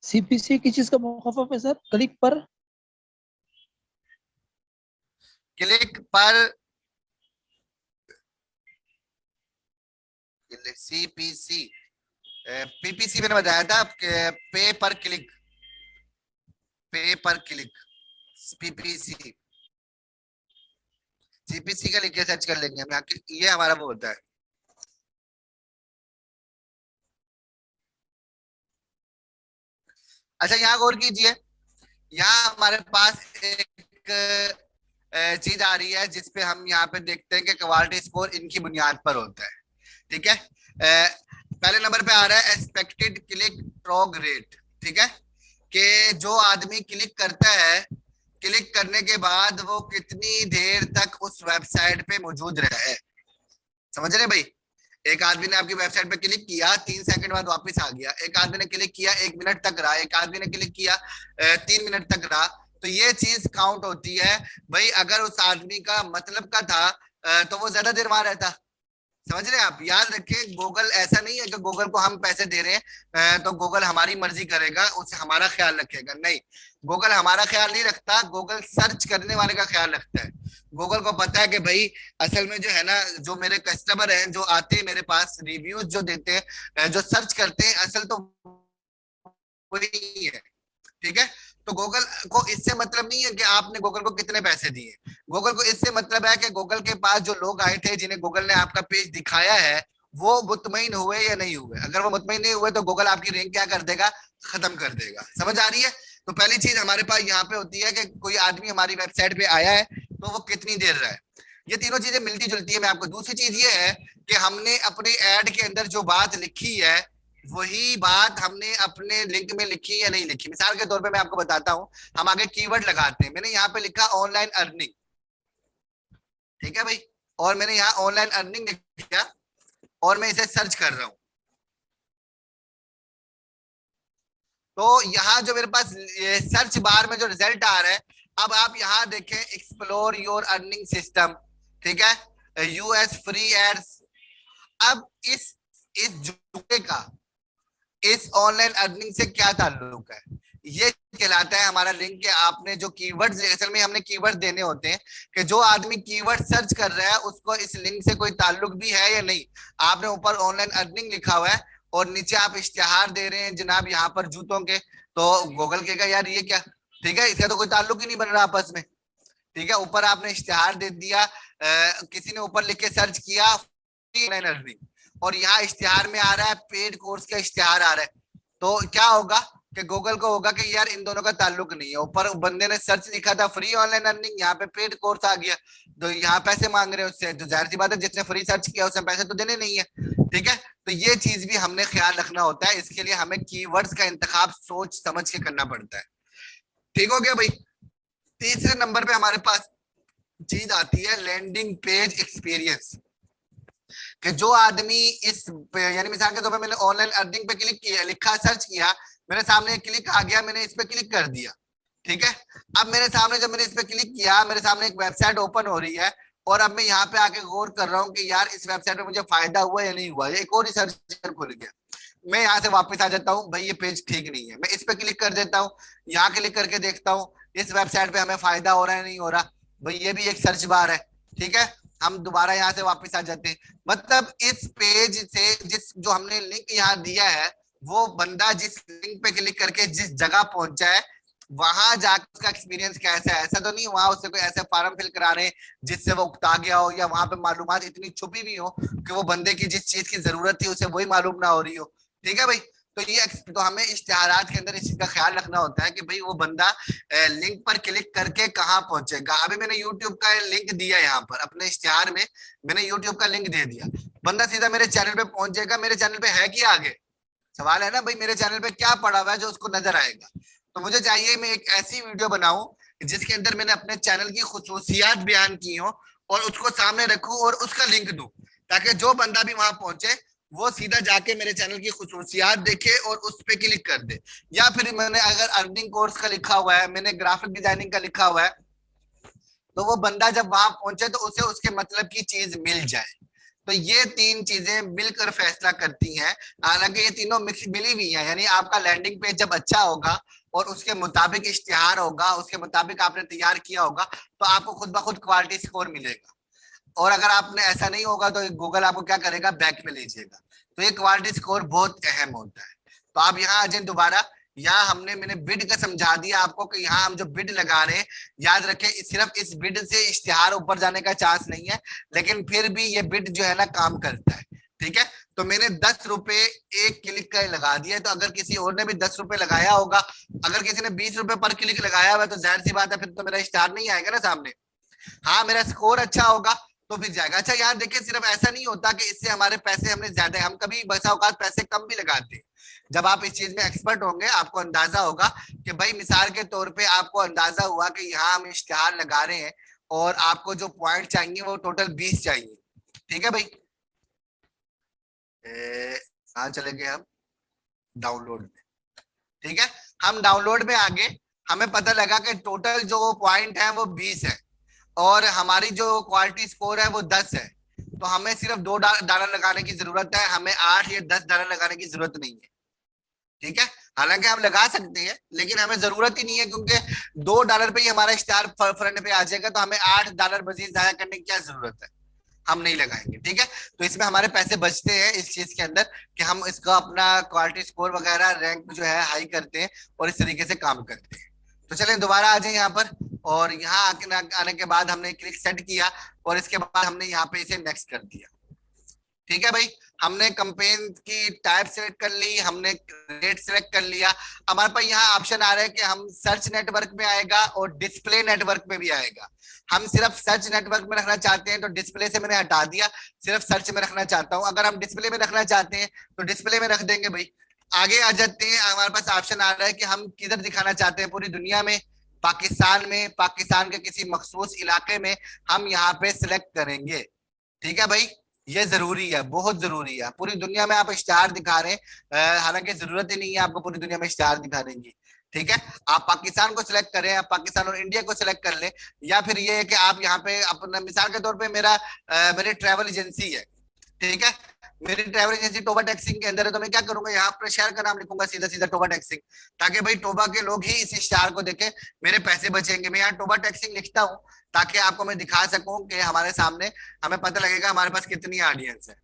सीपीसी किस चीज का मुखफ़फ़ है सर? क्लिक पर? क्लिक पर, सीपीसी, पीपीसी मैंने बताया था, पे पर क्लिक, पे पर क्लिक, पीपीसी। सीपीसी का लिख के सर्च कर लेंगे हम, ये हमारा वो होता है। अच्छा, यहाँ गौर कीजिए, यहाँ हमारे पास एक चीज आ रही है जिसपे हम यहाँ पे देखते हैं कि क्वालिटी स्कोर इनकी बुनियाद पर होता है। ठीक है, पहले नंबर पे आ रहा है एक्सपेक्टेड क्लिक ट्रॉग रेट। ठीक है, कि जो आदमी क्लिक करता है, क्लिक करने के बाद वो कितनी देर तक उस वेबसाइट पे मौजूद रहा है। समझ रहे भाई? एक आदमी ने आपकी वेबसाइट पे क्लिक किया, 3 सेकंड बाद वापस आ गया। एक आदमी ने क्लिक किया 1 मिनट तक रहा, एक आदमी ने क्लिक किया 3 मिनट तक रहा। तो ये चीज काउंट होती है भाई। अगर उस आदमी का मतलब का था तो वो ज्यादा देर वहां रहता। समझ रहे हैं आप? याद रखें, गूगल ऐसा नहीं है कि गूगल को हम पैसे दे रहे हैं तो गूगल हमारी मर्जी करेगा, उससे हमारा ख्याल रखेगा। नहीं, गूगल हमारा ख्याल नहीं रखता, गूगल सर्च करने वाले का ख्याल रखता है। गूगल को पता है कि भाई असल में जो है ना, जो मेरे कस्टमर हैं, जो आते हैं मेरे पास, रिव्यूज जो देते हैं, जो सर्च करते हैं, असल तो वही है। ठीक है, तो गूगल को इससे मतलब नहीं है कि आपने गूगल को कितने पैसे दिए। गूगल को इससे मतलब है कि गूगल के पास जो लोग आए थे जिन्हें गूगल ने आपका पेज दिखाया है, वो मुतमईन हुए या नहीं हुए। अगर वो मुतमईन नहीं हुए तो गूगल आपकी रैंक क्या कर देगा, खत्म कर देगा। समझ आ रही है? तो पहली चीज हमारे पास यहाँ पे होती है कि कोई आदमी हमारी वेबसाइट पे आया है तो वो कितनी देर रहा है। ये तीनों चीजें मिलती जुलती है। मैं आपको दूसरी चीज ये है कि हमने अपने ऐड के अंदर जो बात लिखी है वही बात हमने अपने लिंक में लिखी या नहीं लिखी। मिसाल के तौर पे मैं आपको बताता हूं, हम आगे कीवर्ड लगाते हैं। मैंने यहाँ पे लिखा ऑनलाइन अर्निंग, ठीक है भाई, और मैंने यहाँ ऑनलाइन अर्निंग लिखा और मैं इसे सर्च कर रहा हूं। तो यहाँ जो मेरे पास सर्च बार में जो रिजल्ट आ रहा है, अब आप यहाँ देखें एक्सप्लोर योर अर्निंग सिस्टम, ठीक है, यूएस फ्री एड्स। अब इस जुमले का इस ऑनलाइन अर्निंग से क्या ताल्लुक है? ये कहलाता है हमारा लिंक के आपने जो कीवर्ड्स, असल में हमने कीवर्ड देने होते हैं कि जो आदमी कीवर्ड सर्च कर रहा है उसको इस लिंक से कोई ताल्लुक भी है या नहीं। आपने ऊपर ऑनलाइन अर्निंग लिखा हुआ है और नीचे आप इश्तिहार दे रहे हैं जनाब यहाँ पर जूतों के, तो गूगल कहेगा यार ये क्या, ठीक है, इसका तो कोई ताल्लुक ही नहीं बन रहा आपस में, ठीक है। ऊपर आपने इश्तिहार दे दिया, किसी ने ऊपर लिख के सर्च किया ऑनलाइन अर्निंग और यहाँ इश्तिहार में आ रहा है पेड कोर्स का इश्तिहार आ रहा है, तो क्या होगा कि गूगल को होगा कि यार इन दोनों का ताल्लुक नहीं है। ऊपर बंदे ने सर्च लिखा था फ्री ऑनलाइन अर्निंग, यहाँ पे पेड कोर्स आ गया, तो यहाँ पैसे मांग रहे हैं उससे, तो जाहिर सी बात है जिसने फ्री सर्च किया उसने पैसे तो देने नहीं है, ठीक है। तो ये चीज भी हमने ख्याल रखना होता है, इसके लिए हमें कीवर्ड्स का इंतखाब सोच समझ के करना पड़ता है। ठीक हो गया भाई। तीसरे नंबर पे हमारे पास चीज आती है लैंडिंग पेज एक्सपीरियंस, कि जो आदमी इस यानी मिसाल के तौर पे मैंने ऑनलाइन अर्निंग पे क्लिक किया, लिखा सर्च किया, मेरे सामने क्लिक आ गया, मैंने इस पे क्लिक कर दिया, ठीक है। अब मेरे सामने जब मैंने इस पे क्लिक किया मेरे सामने एक वेबसाइट ओपन हो रही है और अब मैं यहाँ पे आके गौर कर रहा हूँ कि यार इस वेबसाइट पे मुझे फायदा हुआ या नहीं हुआ, एक और रिसर्च खुल गया। मैं यहाँ से वापस आ जाता हूँ, भाई ये पेज ठीक नहीं है, मैं इस पे क्लिक कर देता हूँ, यहाँ क्लिक करके देखता हूँ इस वेबसाइट पे हमें फायदा हो रहा है नहीं हो रहा, भाई ये भी एक सर्च बार है, ठीक है। हम दोबारा यहाँ से वापस आ जाते हैं। मतलब इस पेज से जिस जो हमने लिंक यहाँ दिया है वो बंदा जिस लिंक पे क्लिक करके जिस जगह पहुंचा है वहां जाकर उसका एक्सपीरियंस कैसा है। ऐसा तो नहीं वहां उससे कोई ऐसे फॉर्म फिल करा रहे हैं जिससे वो उकता गया हो, या वहां पे मालूमात इतनी छुपी भी हो कि वो बंदे की जिस चीज की जरूरत थी उसे वही मालूम ना हो रही हो, ठीक है भाई। तो ये तो हमें इश्तिहारात के अंदर इस चीज का ख्याल रखना होता है कि भाई वो बंदा लिंक पर क्लिक करके कहाँ पहुंचेगा। अभी मैंने यूट्यूब का लिंक दिया, यहाँ पर अपने इश्तिहार में मैंने यूट्यूब का लिंक दे दिया, बंदा सीधा मेरे चैनल पे पहुंच जाएगा। मेरे चैनल पे है कि आगे सवाल है ना भाई, मेरे चैनल पे क्या पड़ा हुआ है जो उसको नजर आएगा। तो मुझे चाहिए मैं एक ऐसी वीडियो बनाऊं जिसके अंदर मैंने अपने चैनल की खुसूसियात बयान की हो और उसको सामने रखूं और उसका लिंक दूं, ताकि जो बंदा भी वहां पहुंचे वो सीधा जाके मेरे चैनल की खुसूसियात देखे और उस पे क्लिक कर दे। या फिर मैंने अगर अर्निंग कोर्स का लिखा हुआ है, मैंने ग्राफिक डिजाइनिंग का लिखा हुआ है, तो वो बंदा जब वहां पहुंचे तो उसे उसके मतलब की चीज मिल जाए। तो ये तीन चीजें मिलकर फैसला करती हैं। हालांकि ये तीनों मिक्स मिली हुई हैं, यानी आपका लैंडिंग पेज जब अच्छा होगा और उसके मुताबिक इश्तिहार होगा, उसके मुताबिक आपने तैयार किया होगा, तो आपको खुद ब खुद क्वालिटी स्कोर मिलेगा। और अगर आपने ऐसा नहीं होगा तो गूगल आपको क्या करेगा, बैक में लीजिएगा। तो ये क्वालिटी स्कोर बहुत अहम होता है। तो आप यहाँ आ जाए दोबारा, यहाँ मैंने बिड का समझा दिया आपको कि यहाँ हम जो बिड लगा रहे हैं, याद रखें सिर्फ इस बिड से इश्तिहार ऊपर जाने का चांस नहीं है, लेकिन फिर भी ये बिड जो है ना काम करता है, ठीक है। तो मैंने 10 रुपए एक क्लिक का लगा दिया, तो अगर किसी और ने भी 10 रुपए लगाया होगा, अगर किसी ने 20 रुपए पर क्लिक लगाया हुआ, तो जाहिर सी बात है फिर तो मेरा इश्तिहार नहीं आएगा ना सामने। हाँ मेरा स्कोर अच्छा होगा तो फिर जाएगा। अच्छा यार देखिए, सिर्फ ऐसा नहीं होता कि इससे हमारे पैसे हमने ज्यादा, हम कभी बसा औकात पैसे कम भी लगाते हैं। जब आप इस चीज में एक्सपर्ट होंगे आपको अंदाजा होगा कि भाई मिसाल के तौर पे आपको अंदाजा हुआ कि यहाँ हम इश्तिहार लगा रहे हैं और आपको जो पॉइंट चाहिए वो टोटल 20 चाहिए, ठीक है भाई। कहाँ चले गए हम, डाउनलोड में, ठीक है। हम डाउनलोड में आगे, हमें पता लगा कि टोटल जो पॉइंट है वो 20 है और हमारी जो क्वालिटी स्कोर है वो 10 है। तो हमें सिर्फ $2 लगाने की जरूरत है, हमें 8 या $10 लगाने की जरूरत नहीं है, ठीक है। हालांकि हम लगा सकते हैं लेकिन हमें जरूरत ही नहीं है, क्योंकि $2 पे ही हमारा स्टार फ्रंट पे आ जाएगा, तो हमें $8 मजीद जाया करने की क्या जरूरत है, हम नहीं लगाएंगे, ठीक है। तो इसमें हमारे पैसे बचते हैं इस चीज के अंदर कि हम इसका अपना क्वालिटी स्कोर वगैरह रैंक जो है हाई करते हैं और इस तरीके से काम करते हैं। तो चलें दोबारा आ जाए यहाँ पर, और यहाँ आने के बाद हमने क्लिक सेट किया और इसके बाद हमने यहाँ पे इसे नेक्स्ट कर दिया, ठीक है भाई, हमने कंपेन की टाइप सेलेक्ट कर ली, हमने रेट सेलेक्ट कर लिया। हमारे पास यहाँ ऑप्शन आ रहा है कि हम सर्च नेटवर्क में आएगा और डिस्प्ले नेटवर्क में भी आएगा। हम सिर्फ सर्च नेटवर्क में रखना चाहते हैं तो डिस्प्ले से मैंने हटा दिया, सिर्फ सर्च में रखना चाहता हूं। अगर हम डिस्प्ले में रखना चाहते हैं तो डिस्प्ले में रख देंगे भाई। आगे आ जाते हैं, हमारे पास ऑप्शन आ रहा है कि हम किधर दिखाना चाहते हैं, पूरी दुनिया में, पाकिस्तान में, पाकिस्तान के किसी मखसूस इलाके में, हम यहाँ पे सिलेक्ट करेंगे। ठीक है भाई, ये जरूरी है, बहुत जरूरी है। पूरी दुनिया में आप इश्तेहार दिखा रहे हैं, हालांकि जरूरत ही नहीं है आपको पूरी दुनिया में इश्तेहार दिखाने की। ठीक है, आप पाकिस्तान को सिलेक्ट करें, आप पाकिस्तान और इंडिया को सिलेक्ट कर लें, या फिर ये है कि आप यहाँ पे अपना, मिसाल के तौर पे मेरी ट्रैवल एजेंसी है, ठीक है, मेरी ट्रैवल एजेंसी टोबा टैक्सिंग के अंदर है, तो मैं क्या करूंगा, यहाँ पर शहर का नाम लिखूंगा सीधा सीधा टोबा टैक्सिंग, ताकि भाई टोबा के लोग ही इस इश्तेहार को देखें, मेरे पैसे बचेंगे। मैं यहाँ टोबा टैक्सिंग लिखता हूँ ताकि आपको मैं दिखा सकूं कि हमारे सामने, हमें पता लगेगा हमारे पास कितनी ऑडियंस है।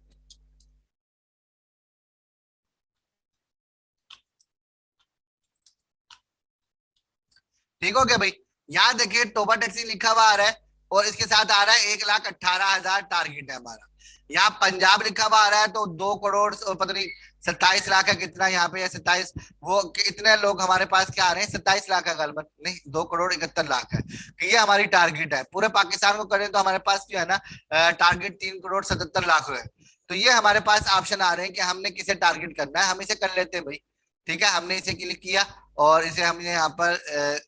ठीक हो गया भाई, यहाँ देखिए टोबा टैक्सी लिखा हुआ आ रहा है और इसके साथ आ रहा है 1,18,000 टारगेट है हमारा। यहाँ पंजाब लिखा हुआ आ रहा है तो 2 करोड़ और पता नहीं 27 लाख है कितना, यहाँ पे है 27, वो इतने लोग हमारे पास क्या आ रहे हैं, 27 लाख है गलबन, नहीं 2,71,00,000 है। ये हमारी टारगेट है। पूरे पाकिस्तान को करें तो हमारे पास जो है ना टारगेट 3,77,00,000 है। तो ये हमारे पास ऑप्शन आ रहे हैं कि हमने किसे टारगेट करना है, हम इसे कर लेते हैं भाई। ठीक है, हमने इसे क्लिक किया और इसे हमने यहाँ पर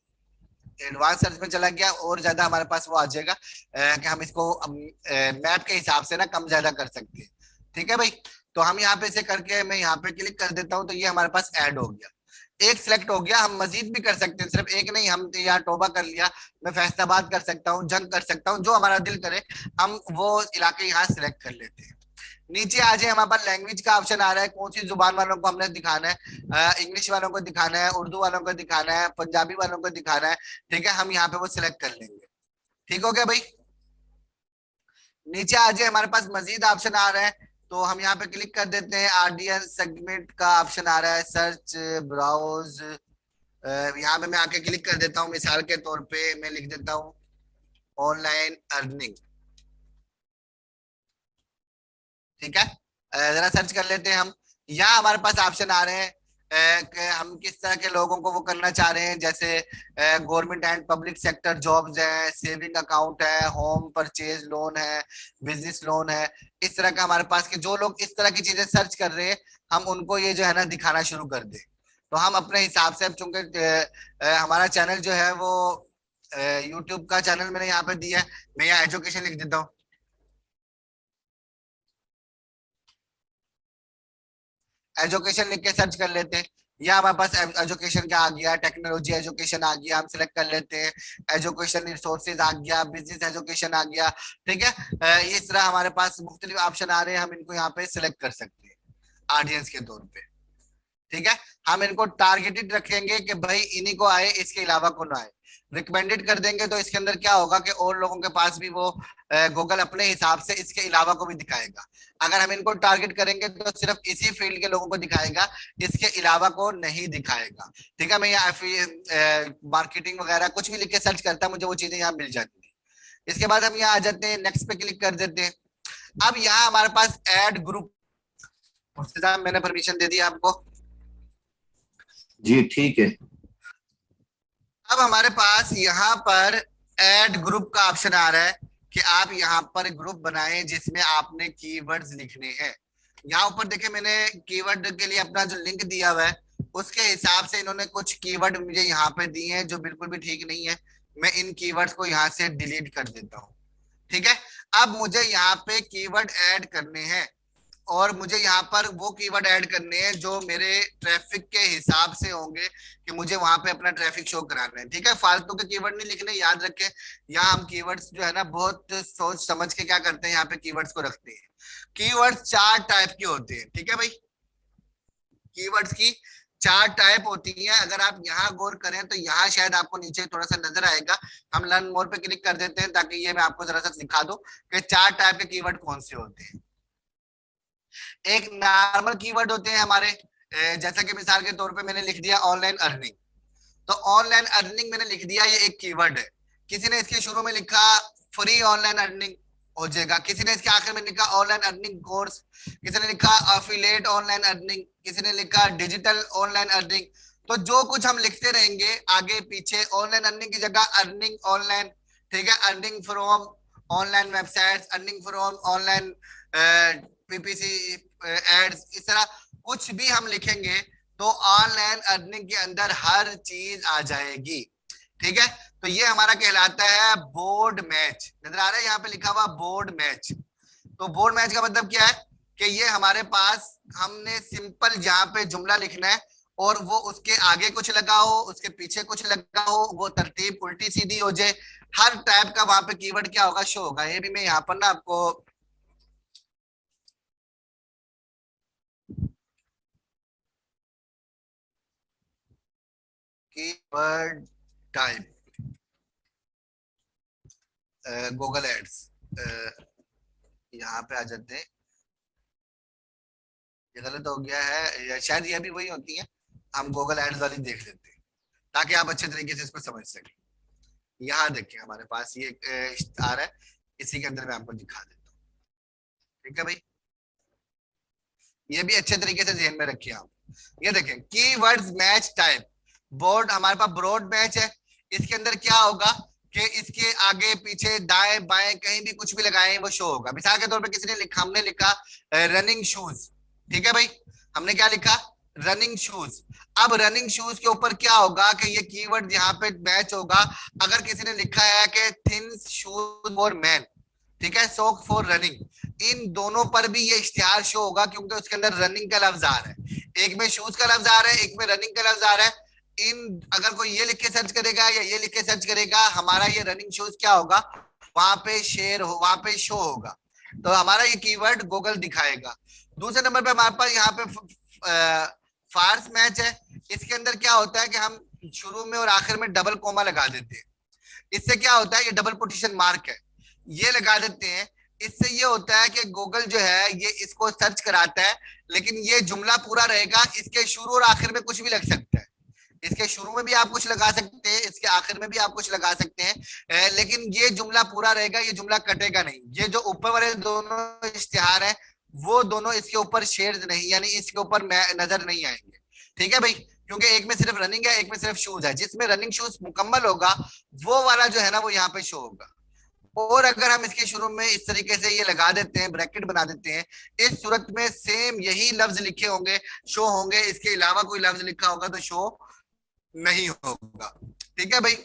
एडवांस सर्च में चला गया, और ज्यादा हमारे पास वो आ जाएगा कि हम इसको मैप के हिसाब से ना कम ज्यादा कर सकते हैं। ठीक है भाई, तो हम यहाँ पे से करके मैं यहाँ पे क्लिक कर देता हूँ, तो ये हमारे पास ऐड हो गया, एक सिलेक्ट हो गया। हम मजीद भी कर सकते हैं, सिर्फ एक नहीं, हम तो यहाँ टोबा कर लिया, मैं फैसलाबाद कर सकता हूँ, जंग कर सकता हूँ, जो हमारा दिल करे हम वो इलाके यहाँ सिलेक्ट कर लेते हैं। नीचे आ जाए, हमारे पास लैंग्वेज का ऑप्शन आ रहा है, कौन सी जुबान वालों को हमने दिखाना है, इंग्लिश वालों को दिखाना है, उर्दू वालों को दिखाना है, पंजाबी वालों को दिखाना है। ठीक है, हम यहाँ पे वो सिलेक्ट कर लेंगे। ठीक हो गया भाई, नीचे आ जाए, हमारे पास मजीद ऑप्शन आ रहा है, तो हम यहाँ पे क्लिक कर देते हैं। ऑडियंस सेगमेंट का ऑप्शन आ रहा है, सर्च, ब्राउज, यहाँ पे मैं आके क्लिक कर देता हूँ। मिसाल के तौर पे मैं लिख देता हूँ ऑनलाइन अर्निंग। ठीक है, जरा सर्च कर लेते हैं हम। यहाँ हमारे पास ऑप्शन आ रहे हैं कि हम किस तरह के लोगों को वो करना चाह रहे हैं, जैसे government and public sector jobs है, सेविंग अकाउंट है, होम परचेज लोन है, बिजनेस लोन है। इस तरह का हमारे पास, कि जो लोग इस तरह की चीजें सर्च कर रहे हैं, हम उनको ये जो है ना दिखाना शुरू कर दें। तो हम अपने हिसाब से, अब चूंकि हमारा चैनल जो है वो यूट्यूब का चैनल मैंने यहाँ पे दिया है, मैं यहाँ एजुकेशन लिख देता हूँ। एजुकेशन लिख के सर्च कर लेते हैं, या हमारे पास एजुकेशन क्या आ गया, टेक्नोलॉजी एजुकेशन आ गया, हम सिलेक्ट कर लेते हैं। एजुकेशन रिसोर्सेज आ गया, बिजनेस एजुकेशन आ गया। ठीक है, इस तरह हमारे पास मुख्तलिफ ऑप्शन आ रहे हैं, हम इनको यहाँ पे सिलेक्ट कर सकते हैं ऑडियंस के तौर पे। ठीक है, हम इनको टारगेटेड रखेंगे कि भाई इन्हीं को आए, इसके अलावा को ना आए। रिकमेंडेड कर देंगे तो इसके अंदर क्या होगा कि और लोगों के पास भी वो गूगल अपने हिसाब से इसके अलावा को भी दिखाएगा। अगर हम इनको टारगेट करेंगे तो सिर्फ इसी फील्ड के लोगों को दिखाएगा, इसके अलावा को नहीं दिखाएगा। ठीक है, मैं यहाँ मार्केटिंग वगैरह कुछ भी लिख के सर्च करता, मुझे वो चीजें यहाँ मिल जाती है। इसके बाद हम यहाँ आ जाते हैं, नेक्स्ट पे क्लिक कर देते हैं। अब यहाँ हमारे पास ऐड ग्रुप, मैंने परमिशन दे दी आपको। जी ठीक है। अब हमारे पास यहाँ पर ऐड ग्रुप का ऑप्शन आ रहा है कि आप यहाँ पर ग्रुप बनाएं जिसमें आपने कीवर्ड्स लिखने हैं। यहाँ ऊपर देखिए, मैंने कीवर्ड के लिए अपना जो लिंक दिया हुआ है, उसके हिसाब से इन्होंने कुछ कीवर्ड मुझे यहाँ पे दिए हैं जो बिल्कुल भी ठीक नहीं है। मैं इन कीवर्ड्स को यहाँ से डिलीट कर देता हूँ। ठीक है, अब मुझे यहाँ पे कीवर्ड ऐड करने हैं, और मुझे यहाँ पर वो कीवर्ड ऐड करने हैं जो मेरे ट्रैफिक के हिसाब से होंगे, कि मुझे वहां पे अपना ट्रैफिक शो कराना है। ठीक है, फालतू के कीवर्ड नहीं लिखने, याद रखें। यहाँ हम कीवर्ड्स जो है ना बहुत सोच समझ के क्या करते हैं, यहाँ पे कीवर्ड्स को रखते हैं। कीवर्ड्स 4 टाइप के होते हैं। ठीक है भाई, कीवर्ड्स की 4 टाइप होती हैं। अगर आप यहाँ गौर करें तो यहाँ शायद आपको नीचे थोड़ा सा नजर आएगा। हम लर्न मोर पे क्लिक कर देते हैं ताकि ये मैं आपको जरा सा दिखा दूं कि 4 टाइप के कीवर्ड कौन से होते हैं। एक नॉर्मल कीवर्ड होते हैं हमारे, जैसा कि मिसाल के तौर पे मैंने लिख दिया ऑनलाइन अर्निंग, तो ऑनलाइन अर्निंग मैंने लिख दिया, ये एक कीवर्ड है। किसी ने इसके शुरू में लिखा फ्री ऑनलाइन अर्निंग, हो जाएगा। किसी ने इसके आखिर में लिखा ऑनलाइन अर्निंग कोर्स, किसी ने लिखा अफिलिएट ऑनलाइन अर्निंग, किसी ने लिखा डिजिटल ऑनलाइन अर्निंग। तो जो कुछ हम लिखते रहेंगे आगे पीछे, ऑनलाइन अर्निंग की जगह अर्निंग ऑनलाइन, ठीक है, earning from online websites, earning from online PPC ads, इस तरह कुछ भी हम लिखेंगे तो ऑनलाइन अर्निंग के अंदर हर चीज आ जाएगी। ठीक है, तो ये हमारा कहलाता है बोर्ड मैच। नजर आ रहा है यहाँ पे लिखा हुआ बोर्ड मैच। तो बोर्ड मैच का मतलब क्या है कि ये हमारे पास, हमने सिंपल यहाँ पे जुमला लिखना है और वो उसके आगे कुछ लगा हो, उसके पीछे कुछ लगा हो, वो तरतीब उल्टी सीधी हो जाए, हर टाइप का वहां पे कीवर्ड क्या होगा, शो होगा। ये भी मैं यहाँ पर ना आपको कीवर्ड टाइप गूगल एड्स, यहाँ पे आ जाते हैं। ये गलत हो गया है, या शायद ये भी वही होती है, हम गूगल एड्स वाली देख लेते हैं ताकि आप अच्छे तरीके से इसको समझ सकें। यहाँ देखिए हमारे पास ये आ रहा है, इसी के अंदर मैं आपको दिखा देता हूँ। ठीक है भाई, ये भी अच्छे तरीके से ध्यान में रखिए आप। ये देखें कीवर्ड्स मैच टाइप बोर्ड, हमारे पास ब्रॉड मैच है। इसके अंदर क्या होगा कि इसके आगे पीछे दाएं बाएं कहीं भी कुछ भी लगाएं वो शो होगा। मिसाल के तौर पे किसी ने लिखा, हमने लिखा रनिंग शूज। ठीक है भाई, हमने क्या लिखा, रनिंग शूज। अब रनिंग शूज के ऊपर क्या होगा कि ये कीवर्ड यहाँ पे मैच होगा। अगर किसी ने लिखा है कि थिन शूज फॉर मैन, ठीक है, सॉक फॉर रनिंग, इन दोनों पर भी ये इश्तिहार शो होगा क्योंकि उसके अंदर रनिंग का लफ्ज आ रहा है। एक में शूज का लफ्ज आ रहा है, एक में रनिंग का लफ्ज आ रहा है। इन अगर कोई ये लिख के सर्च करेगा या ये लिख के सर्च करेगा, हमारा ये रनिंग शूज क्या होगा, वहां पे शेयर हो, वहां पे शो होगा। तो हमारा ये कीवर्ड गूगल दिखाएगा। दूसरे नंबर पे हमारे पास यहाँ पे फार्स मैच है। इसके अंदर क्या होता है कि हम शुरू में और आखिर में डबल कोमा लगा देते हैं। इससे क्या होता है, ये डबल पोजीशन मार्क है, ये लगा देते हैं। इससे ये होता है कि गूगल जो है ये इसको सर्च कराता है, लेकिन ये जुमला पूरा रहेगा। इसके शुरू और आखिर में कुछ भी लग सकता है। इसके शुरू में भी आप कुछ लगा सकते हैं, इसके आखिर में भी आप कुछ लगा सकते हैं, लेकिन ये जुमला पूरा रहेगा, ये जुमला कटेगा नहीं। ये जो ऊपर वाले दोनों इश्तिहार है वो दोनों इसके ऊपर शेयर नहीं, यानी इसके ऊपर नजर नहीं आएंगे। ठीक है भाई, क्योंकि एक में सिर्फ रनिंग है, एक में सिर्फ शूज है। जिसमें रनिंग शूज मुकम्मल होगा वो वाला जो है ना वो यहाँ पे शो होगा। और अगर हम इसके शुरू में इस तरीके से ये लगा देते हैं, ब्रैकेट बना देते हैं, इस सूरत में सेम यही लफ्ज लिखे होंगे, शो होंगे, इसके अलावा कोई लफ्ज लिखा होगा तो शो नहीं होगा। ठीक है भाई,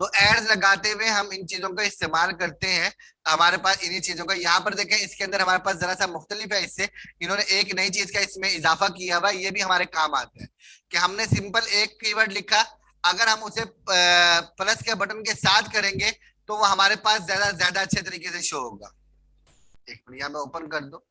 तो एड्स लगाते हुए हम इन चीजों का इस्तेमाल करते हैं। हमारे पास इन्हीं चीजों का, यहाँ पर देखें इसके अंदर हमारे पास जरा सा मुख्तलिफ है। इससे इन्होंने एक नई चीज का इसमें इजाफा किया हुआ, ये भी हमारे काम आता है कि हमने सिंपल एक कीवर्ड लिखा, अगर हम उसे प्लस के बटन के साथ करेंगे तो वो हमारे पास ज्यादा ज्यादा अच्छे तरीके से शो होगा। एक मिनट यहाँ में ओपन कर दो।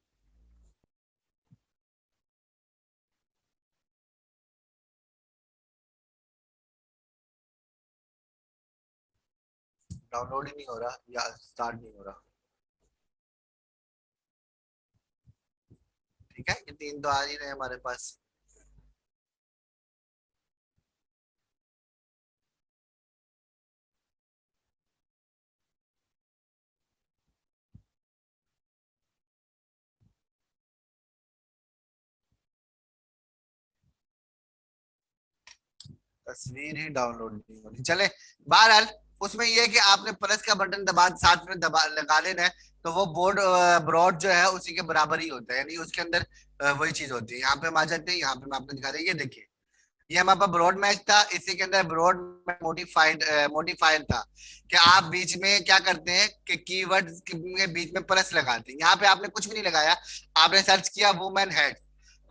डाउनलोड ही नहीं हो रहा या स्टार्ट नहीं हो रहा। ठीक है, ये तीन तो आ ही रहे हैं हमारे पास। तस्वीर ही डाउनलोड नहीं हो रही। चले, बहरहाल उसमें यह है कि आपने प्लस का बटन दबा साथ में दबा लगा लेना है, तो वो बोर्ड ब्रॉड जो है उसी के बराबर ही होता है, यानी उसके अंदर वही चीज होती है। यहाँ पे हम आ जाते हैं, यहाँ पे मैं आपको दिखा रहा, ये देखिए ये हमारे पास ब्रॉड मैच था, इसी के अंदर ब्रॉड मोडिफाइड मोडिफायर था कि आप बीच में क्या करते हैं कि कीवर्ड के बीच में प्लस लगाते हैं। यहाँ पे आपने कुछ भी नहीं लगाया, आपने सर्च किया वुमेन हेड,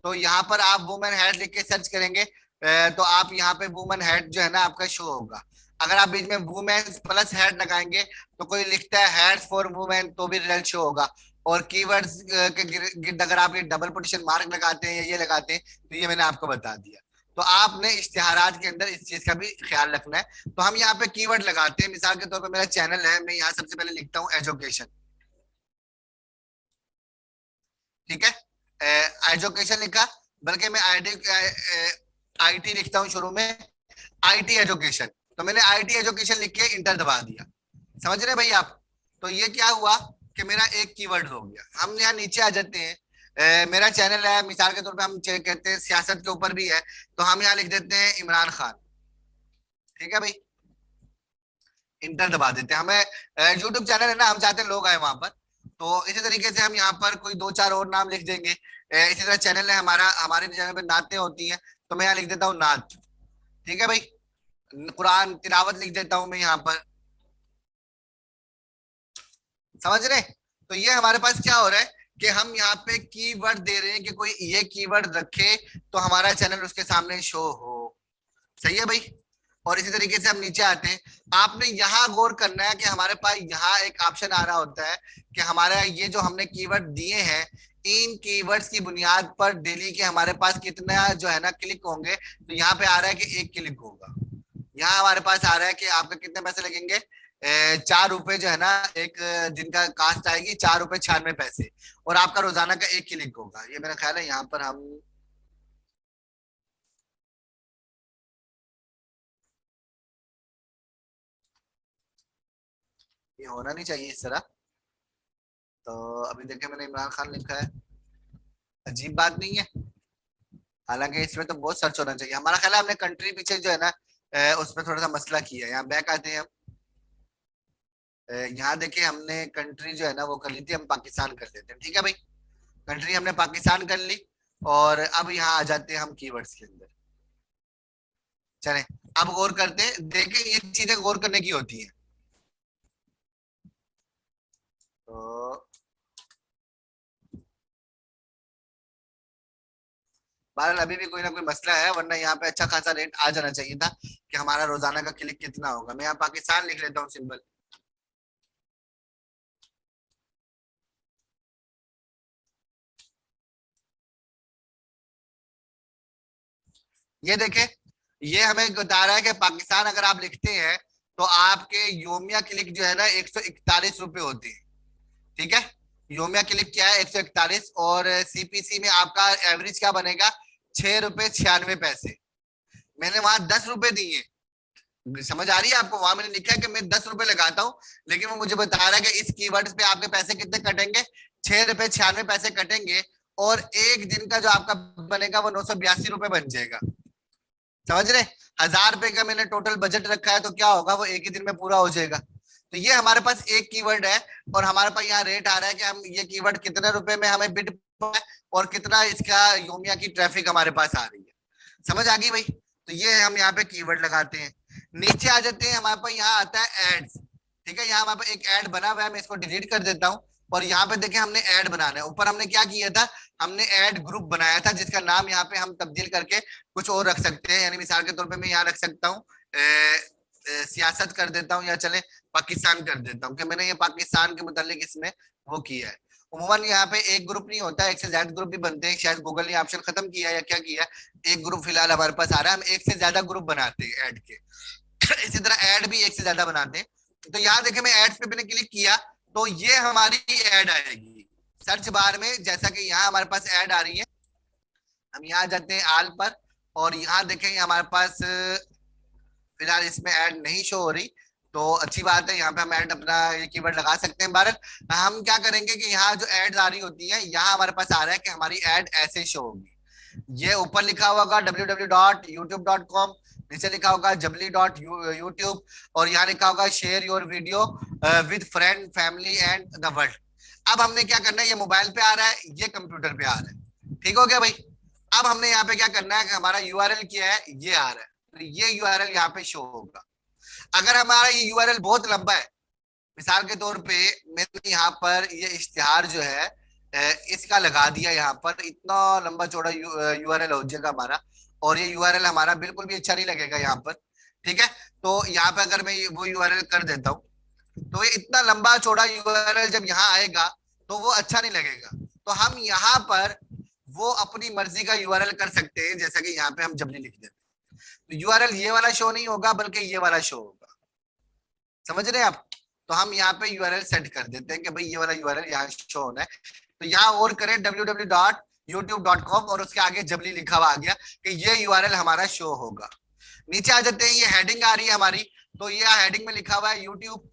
तो यहाँ पर आप वुमेन हेड लिख के सर्च करेंगे, तो आप यहाँ पे वुमेन हेड जो है ना आपका शो होगा। अगर आप बीच में वुमेन प्लस हेड लगाएंगे तो कोई लिखता है हेड फॉर वुमेन तो भी रिजल्ट शो होगा। और कीवर्ड्स के गिर्द अगर आप ये डबल पोजीशन मार्क लगाते हैं या ये लगाते हैं तो ये मैंने आपको बता दिया। तो आपने इश्तिहारात के अंदर इस चीज का भी ख्याल रखना है। तो हम यहाँ पे कीवर्ड लगाते हैं, मिसाल के तौर पर मेरा चैनल है, मैं यहाँ सबसे पहले लिखता हूँ एजुकेशन। ठीक है, एजुकेशन लिखा, बल्कि मैं आईटी लिखता हूँ शुरू में, आईटी एजुकेशन। तो मैंने आईटी एजुकेशन लिख के इंटर दबा दिया। समझ रहे भाई आप? तो ये क्या हुआ कि मेरा एक कीवर्ड हो गया। हम यहाँ नीचे आ जाते हैं, मेरा चैनल है, मिसाल के तौर पे हम कहते हैं सियासत के ऊपर भी है, तो हम यहाँ लिख देते हैं इमरान खान। ठीक है भाई, इंटर दबा देते हैं। हमें यूट्यूब चैनल है ना, हम चाहते हैं लोग आए वहां पर, तो इसी तरीके से हम यहाँ पर कोई दो चार और नाम लिख देंगे। इसी तरह चैनल है हमारा, हमारे चैनल पे नातें होती हैं, तो मैं यहाँ लिख देता हूँ नात। ठीक है भाई, कुरान तिलावत लिख देता हूँ मैं यहाँ पर। समझ रहे? तो ये हमारे पास क्या हो रहा है कि हम यहाँ पे कीवर्ड दे रहे हैं कि कोई ये कीवर्ड रखे तो हमारा चैनल उसके सामने शो हो। सही है भाई। और इसी तरीके से हम नीचे आते हैं, आपने यहाँ गौर करना है कि हमारे पास यहाँ एक ऑप्शन आ रहा होता है कि हमारा ये जो हमने कीवर्ड दिए हैं, इन कीवर्ड्स की बुनियाद पर डेली के हमारे पास कितना जो है ना क्लिक होंगे। तो यहाँ पे आ रहा है कि 1 क्लिक होगा। यहाँ हमारे पास आ रहा है कि आपके कितने पैसे लगेंगे, 4 रुपए जो है ना एक दिन का कास्ट आएगी, 4 रुपए 96 पैसे, और आपका रोजाना का 1 क्लिक होगा। ये मेरा ख्याल है यहाँ पर हम ये होना नहीं चाहिए इस तरह। तो अभी देखे मैंने इमरान खान लिखा है, अजीब बात नहीं है। हालांकि इसमें तो बहुत सर्च होना चाहिए। हमारा ख्याल है हमने कंट्री पीछे जो है ना उसमें थोड़ा सा मसला किया है। यहाँ बैक आते हैं हम, यहाँ देखिए हमने कंट्री जो है ना वो कर ली थी, हम पाकिस्तान कर लेते हैं। ठीक है भाई, कंट्री हमने पाकिस्तान कर ली, और अब यहाँ आ जाते हैं हम कीवर्ड्स के अंदर। चले अब गौर करते हैं, देखें ये चीजें गौर करने की होती है। तो बहरहाल अभी भी कोई ना कोई मसला है, वरना यहाँ पे अच्छा खासा रेट आ जाना चाहिए था कि हमारा रोजाना का क्लिक कितना होगा। मैं यहाँ पाकिस्तान लिख लेता हूँ सिंपल। ये देखें, ये हमें बता रहा है कि पाकिस्तान अगर आप लिखते हैं तो आपके योमिया क्लिक जो है ना 141 रुपए होते हैं। ठीक है, योमिया क्लिक क्या है 141, और सीपीसी में आपका एवरेज क्या बनेगा, 6 रुपए 96 पैसे। मैंने वहां 10 रुपए दिए, समझ आ रही है आपको? वहां मैंने लिखा है कि मैं 10 रुपए लगाता हूँ, लेकिन वो मुझे बता रहा है कि इस कीवर्ड पे आपके पैसे कितने कटेंगे, 6 रुपए 96 पैसे कटेंगे, और एक दिन का जो आपका बनेगा वो 982 रुपए बन जाएगा। समझ रहे? 1000 रुपए का मैंने टोटल बजट रखा है, तो क्या होगा, वो एक ही दिन में पूरा हो जाएगा। तो ये हमारे पास एक कीवर्ड है, और हमारे पास यहाँ रेट आ रहा है कि हम ये कीवर्ड कितने रुपए में हमें बिड और कितना इसका योमिया की ट्रैफिक हमारे पास आ रही है। समझ आ गई भाई? तो ये हम यहाँ पे कीवर्ड लगाते हैं। नीचे आ जाते हैं, हमारे पास यहाँ आता है एड्स। ठीक है, यहाँ हमारे पास एक ऐड बना हुआ है, मैं इसको डिलीट कर देता हूँ। और यहाँ पे देखें हमने ऐड बनाना है। ऊपर हमने क्या किया था, हमने ऐड ग्रुप बनाया था, जिसका नाम यहाँ पे हम तब्दील करके कुछ और रख सकते हैं। यानी मिसाल के तौर पे मैं यहाँ रख सकता हूँ सियासत कर देता हूँ, या चले पाकिस्तान कर देता हूँ, कि मैंने ये पाकिस्तान के मुतालिक इसमें वो किया है। उमूमन यहाँ पे एक ग्रुप नहीं होता, एक से ज्यादा ग्रुप भी बनते हैं। शायद गूगल ने ऑप्शन खत्म किया या क्या किया, एक ग्रुप फिलहाल हमारे पास आ रहा है। हम एक से ज्यादा ग्रुप बनाते हैं ऐड के। इसी तरह ऐड भी एक से ज्यादा बनाते हैं। तो यहाँ देखे मैं एड्स पे मैंने क्लिक किया, तो ये हमारी ऐड आएगी सर्च बार में। जैसा कि यहाँ हमारे पास ऐड आ रही है, हम यहाँ जाते हैं आल पर, और यहाँ देखेंगे हमारे पास फिलहाल इसमें ऐड नहीं शो हो रही। तो अच्छी बात है, यहाँ पे हम ऐड अपना ये कीवर्ड लगा सकते हैं। भारत हम क्या करेंगे कि यहाँ जो एड्स आ रही होती है, यहाँ हमारे पास आ रहा है कि हमारी ऐड ऐसे शो होगी। ये ऊपर लिखा होगा www.youtube.com, नीचे लिखा होगा jabli.youtube, और यहाँ लिखा होगा share your video with friend family and the world. अब हमने क्या करना है, ये मोबाइल पे आ रहा है, ये कंप्यूटर पे आ रहा है। ठीक हो गया भाई? अब हमने यहाँ पे क्या करना है कि हमारा यूआरएल क्या है, ये आ रहा है, तो ये यूआरएल यहाँ पे शो होगा। अगर हमारा ये यूआरएल बहुत लंबा है, मिसाल के तौर पे मैंने यहाँ पर ये इश्तिहार जो है इसका लगा दिया, यहाँ पर इतना लंबा चौड़ा यूआरएल हो जाएगा हमारा, और ये यूआरएल हमारा बिल्कुल भी अच्छा नहीं लगेगा यहाँ पर। ठीक है, तो यहाँ पे अगर मैं वो यूआरएल कर देता हूँ, तो ये इतना लंबा चौड़ा यूआरएल जब यहाँ आएगा तो वो अच्छा नहीं लगेगा। तो हम यहाँ पर वो अपनी मर्जी का यूआरएल कर सकते हैं, जैसा कि यहाँ पे हम जबली लिख देते हैं, तो यूआरएल ये वाला शो नहीं होगा, बल्कि ये वाला शो होगा। समझ रहे हैं आप? तो हम यहाँ पे यूआरएल सेट कर देते हैं कि भाई ये वाला यूआरएल यहाँ शो होना है। तो यहाँ और करें www.youtube.com, और उसके आगे जबली लिखा हुआ आ गया कि ये यूआरएल हमारा शो होगा। नीचे आ जाते हैं, ये हेडिंग आ रही है हमारी, तो ये हेडिंग में लिखा हुआ है यूट्यूब।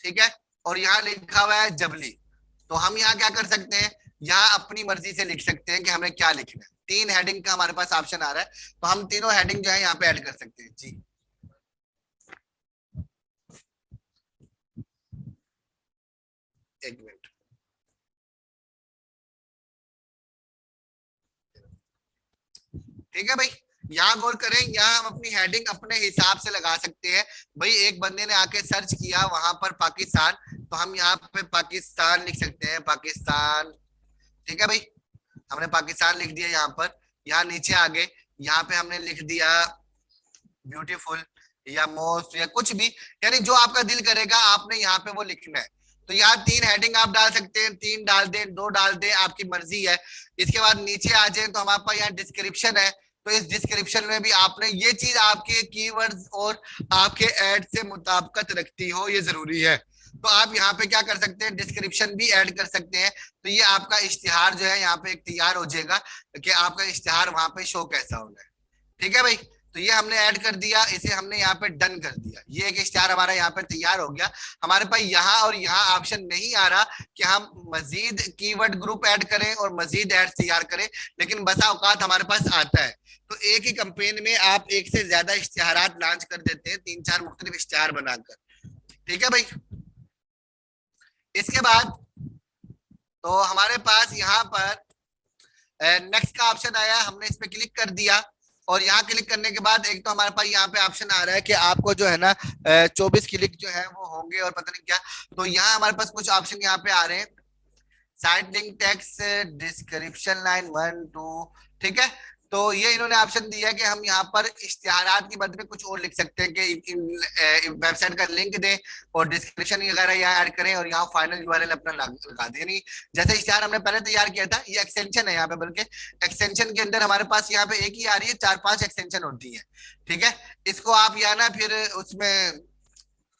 ठीक है, और यहाँ लिखा हुआ है जबली। तो हम यहाँ क्या कर सकते हैं, यहाँ अपनी मर्जी से लिख सकते हैं कि हमें क्या लिखना है। 3 हेडिंग का हमारे पास ऑप्शन आ रहा है, तो हम तीनों हेडिंग जो है यहाँ पे ऐड कर सकते हैं जी। एक मिनट, ठीक है भाई। यहाँ गौर करें, यहाँ हम अपनी हेडिंग अपने हिसाब से लगा सकते हैं। भाई एक बंदे ने आके सर्च किया वहां पर पाकिस्तान, तो हम यहाँ पे पाकिस्तान लिख सकते हैं, पाकिस्तान। ठीक है भाई, हमने पाकिस्तान लिख दिया यहाँ पर। यहाँ नीचे आगे, यहाँ पे हमने लिख दिया ब्यूटीफुल या मोस्ट या कुछ भी, यानी जो आपका दिल करेगा आपने यहाँ पे वो लिखना है। तो यहाँ 3 हेडिंग आप डाल सकते हैं, 3 डाल दें, 2 डाल दें, आपकी मर्जी है। इसके बाद नीचे आ जाए तो हमारे पास यहाँ डिस्क्रिप्शन है। तो इस डिस्क्रिप्शन में भी आपने ये चीज आपके कीवर्ड्स और आपके एड से मुताबिकत रखती हो, ये जरूरी है। तो आप यहाँ पे क्या कर सकते हैं, डिस्क्रिप्शन भी ऐड कर सकते हैं। तो ये आपका इश्तिहार जो है यहाँ पे एक तैयार हो जाएगा कि आपका इश्तिहार वहां पे शो कैसा होगा। ठीक है भाई, तो ये हमने ऐड कर दिया, इसे हमने यहाँ पे डन कर दिया। ये एक स्टार हमारा यहाँ पे तैयार हो गया। हमारे पास यहाँ और यहाँ ऑप्शन नहीं आ रहा कि हम मजीद कीवर्ड ग्रुप ऐड करें और मजीद एड तैयार करें, लेकिन बसा औकात हमारे पास आता है। तो एक ही कंपेन में आप एक से ज्यादा इश्तिहारात लॉन्च कर देते हैं, 3-4 मुख्तलिफ इश्तिहार बनाकर। ठीक है भाई, इसके बाद तो हमारे पास यहाँ पर नेक्स्ट का ऑप्शन आया, हमने इस पे क्लिक कर दिया। और यहाँ क्लिक करने के बाद एक तो हमारे पास यहाँ पे ऑप्शन आ रहा है कि आपको जो है ना 24 क्लिक जो है वो होंगे और पता नहीं क्या। तो यहाँ हमारे पास कुछ ऑप्शन यहाँ पे आ रहे हैं, site link text, description line 1 2। ठीक है, तो ये इन्होंने ऑप्शन दिया है कि हम यहाँ पर इश्तिहारात की मद में कुछ और लिख सकते हैं कि वेबसाइट का लिंक दें और डिस्क्रिप्शन वगैरह यहाँ ऐड करें और यहाँ फाइनल यूआरएल अपना लगा दें। यानी जैसे इश्तिहार हमने पहले तैयार किया था, ये एक्सटेंशन है यहाँ पे, बल्कि एक्सटेंशन के अंदर हमारे पास यहाँ पे एक ही आ रही है, 4-5 एक्सटेंशन होती है। ठीक है, इसको आप या ना फिर उसमें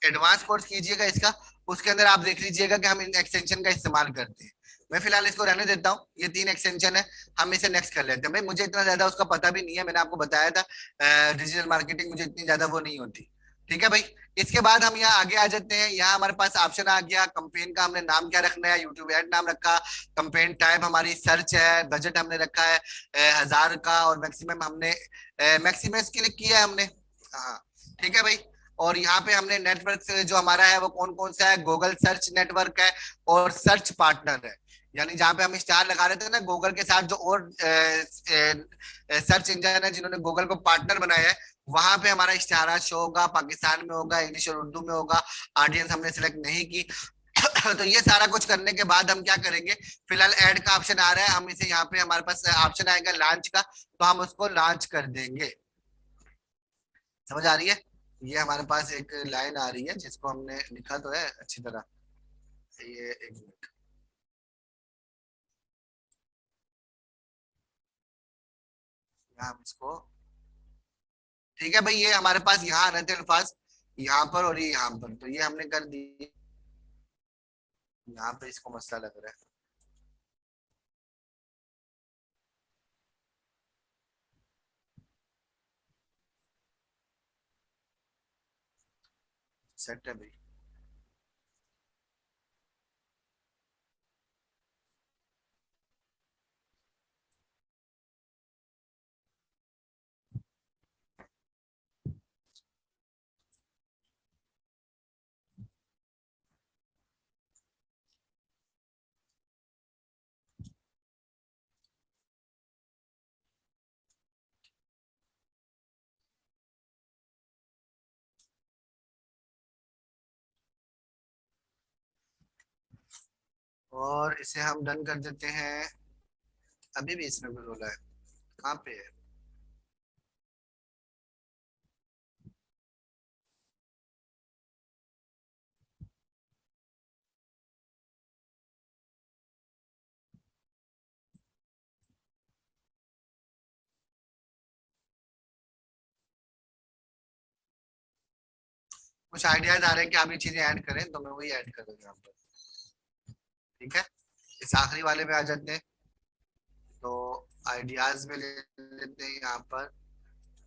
एडवांस कोर्स कीजिएगा इसका, उसके अंदर आप देख लीजिएगा कि हम इन एक्सटेंशन का इस्तेमाल करते हैं। मैं फिलहाल इसको रहने देता हूँ, ये 3 एक्सटेंशन है, हम इसे नेक्स्ट कर लेते हैं। भाई मुझे इतना ज्यादा उसका पता भी नहीं है, मैंने आपको बताया था डिजिटल मार्केटिंग मुझे इतनी ज्यादा वो नहीं होती। ठीक है भाई, इसके बाद हम यहाँ आगे आ जाते हैं। यहाँ हमारे पास ऑप्शन आ गया कंपेन का, हमने नाम क्या रखना है, यूट्यूब एड नाम रखा, कंपेन टाइप हमारी सर्च है, बजट हमने रखा है 1000 का, और मैक्सिमम हमने मैक्सिमम क्लिक किया है हमने। हाँ, ठीक है भाई। और यहाँ पे हमने नेटवर्क जो हमारा है वो कौन कौन सा है, गूगल सर्च नेटवर्क है और सर्च पार्टनर है। यानी जहाँ पे हम स्टार लगा रहे थे ना गूगल के साथ, जो और सर्च इंजन है जिन्होंने गूगल को पार्टनर बनाया है, वहां पे हमारा इश्तिहार शो होगा, पाकिस्तान में होगा, इंग्लिश और उर्दू में होगा। ऑडियंस हमने सिलेक्ट नहीं की। तो ये सारा कुछ करने के बाद हम क्या करेंगे, फिलहाल ऐड का ऑप्शन आ रहा है, हम इसे यहाँ पे हमारे पास ऑप्शन आएगा लॉन्च का, तो हम उसको लॉन्च कर देंगे। समझ आ रही है, ये हमारे पास एक लाइन आ रही है जिसको हमने लिखा तो है अच्छी तरह। ये एक मिनट, यहाँ हम इसको, ठीक है भाई, ये हमारे पास यहाँ आ रहे थे अल्फाज, यहाँ पर और ये यहाँ पर, तो ये हमने कर दी। यहाँ पे इसको मसला लग रहा है, सेट है भाई। और इसे हम डन कर देते हैं। अभी भी इसमें भी रोला है, कहाँ पे है। कुछ आइडियाज आ रहे हैं कि आप ये चीजें ऐड करें, तो मैं वही ऐड करूंगा यहाँ पर। ठीक है, इस आखिरी वाले में आ जाते हैं। तो आइडियाज में ले लेते हैं यहाँ पर।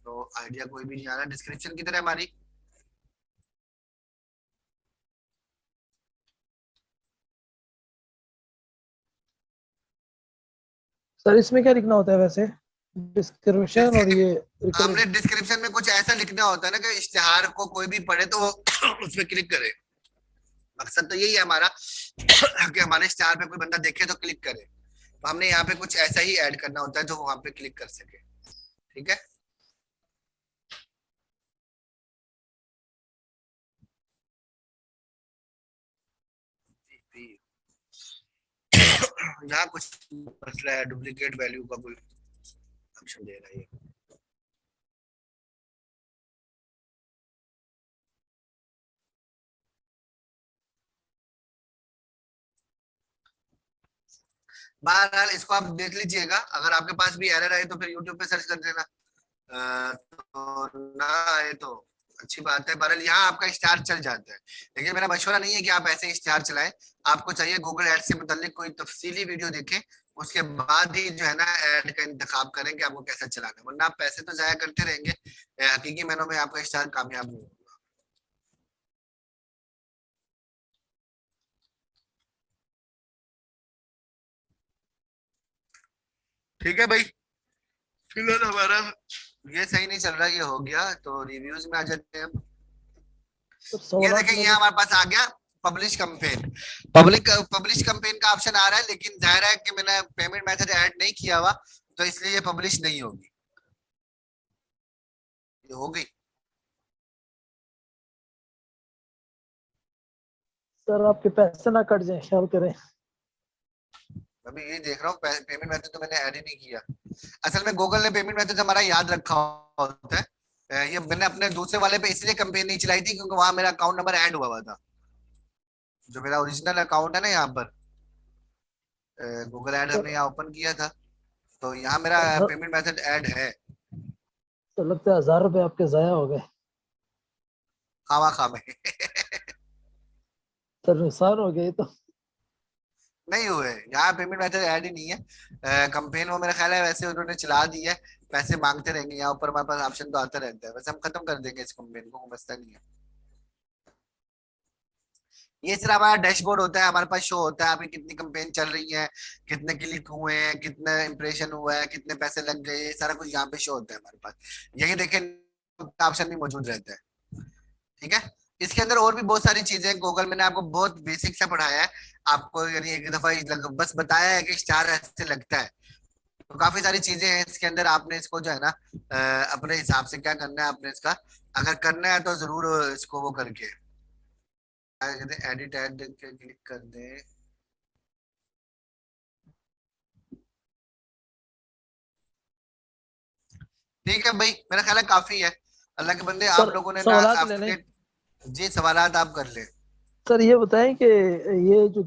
तो आइडिया कोई भी नहीं आ रहा, डिस्क्रिप्शन की तरह हमारी। सर इसमें क्या लिखना होता है वैसे, डिस्क्रिप्शन और ये डिस्क्रिप हमने रिकमेंड? डिस्क्रिप्शन में कुछ ऐसा लिखना होता है ना कि इश्तिहार को कोई भी पढ़े तो वो उस पर क्लिक करे। मकसद तो यही है हमारा कि हमारे इश्तिहार पे कोई बंदा देखे तो क्लिक करे। तो हमने यहाँ पे कुछ ऐसा ही ऐड करना होता है जो वहां पे क्लिक कर सके। ठीक है। यहाँ कुछ मसला है, डुप्लीकेट वैल्यू का कोई ऑप्शन दे रहा है। बहरहाल इसको आप देख लीजिएगा, अगर आपके पास भी एरर आए तो फिर यूट्यूब पे सर्च कर देना। तो ना आए तो अच्छी बात है। बहरहाल यहाँ आपका स्टार चल जाता है, लेकिन मेरा मशवरा नहीं है कि आप ऐसे ही स्टार चलाएं। आपको चाहिए गूगल एड से मुतालिक कोई तफसीली वीडियो देखें, उसके बाद ही जो है ना ऐड का इंतखाब करें कि आपको कैसा चलाना है, वरना आप पैसे तो जाया करते रहेंगे, हकीकी मायनों में आपका स्टार कामयाब नहीं होगा। ठीक है भाई, फिलहाल हमारा ये सही नहीं चल रहा, ये हो गया तो रिव्यूज में आ जाते हैं। सर ये सवाल देखें, ये मैंने, हमारे पास आ गया पब्लिश कैंपेन। पब्लिश कैंपेन का ऑप्शन आ रहा है, लेकिन जाहिर है कि मैंने पेमेंट मेथड ऐड नहीं किया हुआ, तो इसलिए ये पब्लिश नहीं होगी। ये हो गई। सर आपके पैसे ना कट जाए, ख्याल करें। अभी ये देख रहा हूँ, पेमेंट मेथड तो मैंने ऐड ही नहीं किया। असल में गूगल ने पेमेंट मेथड हमारा याद रखा होता है। ये मैंने अपने दूसरे वाले पे इसलिए कैंपेन नहीं चलाई थी क्योंकि वहां मेरा अकाउंट नंबर ऐड हुआ हुआ था, जो मेरा ओरिजिनल अकाउंट है ना यहाँ पर, गूगल ऐड सर हमने यहाँ ओपन किया था, तो यहाँ मेरा सर पेमेंट मेथड ऐड है। सर लगता है 1000 रुपए आपके जाया हो गए। खावा खा में सर नुकसान हो गया ये तो। नहीं हुए, यहाँ पेमेंट मेथड ऐड ही नहीं है। कंपेन वो मेरा ख्याल है वैसे उन्होंने चला दी है, पैसे मांगते रहेंगे। यहाँ ऊपर हमारे पास ऑप्शन तो आता रहता है, वैसे हम खत्म कर देंगे इस कंपेन को, कोई मसला नहीं है। ये सिर्फ हमारा डैशबोर्ड होता है, हमारे पास शो होता है आपकी कितनी कंपेन चल रही है, कितने क्लिक हुए हैं, कितने इंप्रेशन हुआ है, कितने पैसे लग गए, सारा कुछ यहाँ पे शो होता है हमारे पास। यही देखें, ऑप्शन भी मौजूद रहता है। ठीक है। इसके अंदर और भी बहुत सारी चीजें हैं, गूगल मैंने आपको बहुत बेसिक सा पढ़ाया है, आपको यानी एक दफा बस बताया है कि स्टार ऐसे लगता है। तो काफी सारी चीजें हैं इसके अंदर, आपने इसको जो है ना अपने हिसाब से क्या करना है, आपने इसका अगर करना है तो जरूर इसको वो करके क्या कहते हैं, एडिट ऐड क्लिक कर दें। ठीक है भाई, मेरा ख्याल है काफी है। अल्लाह के बंदे, सर आप लोगों ने ना सवालात अप ले टू लें। डेट जी सवालात आप कर ले। सर ये बताएं कि ये जो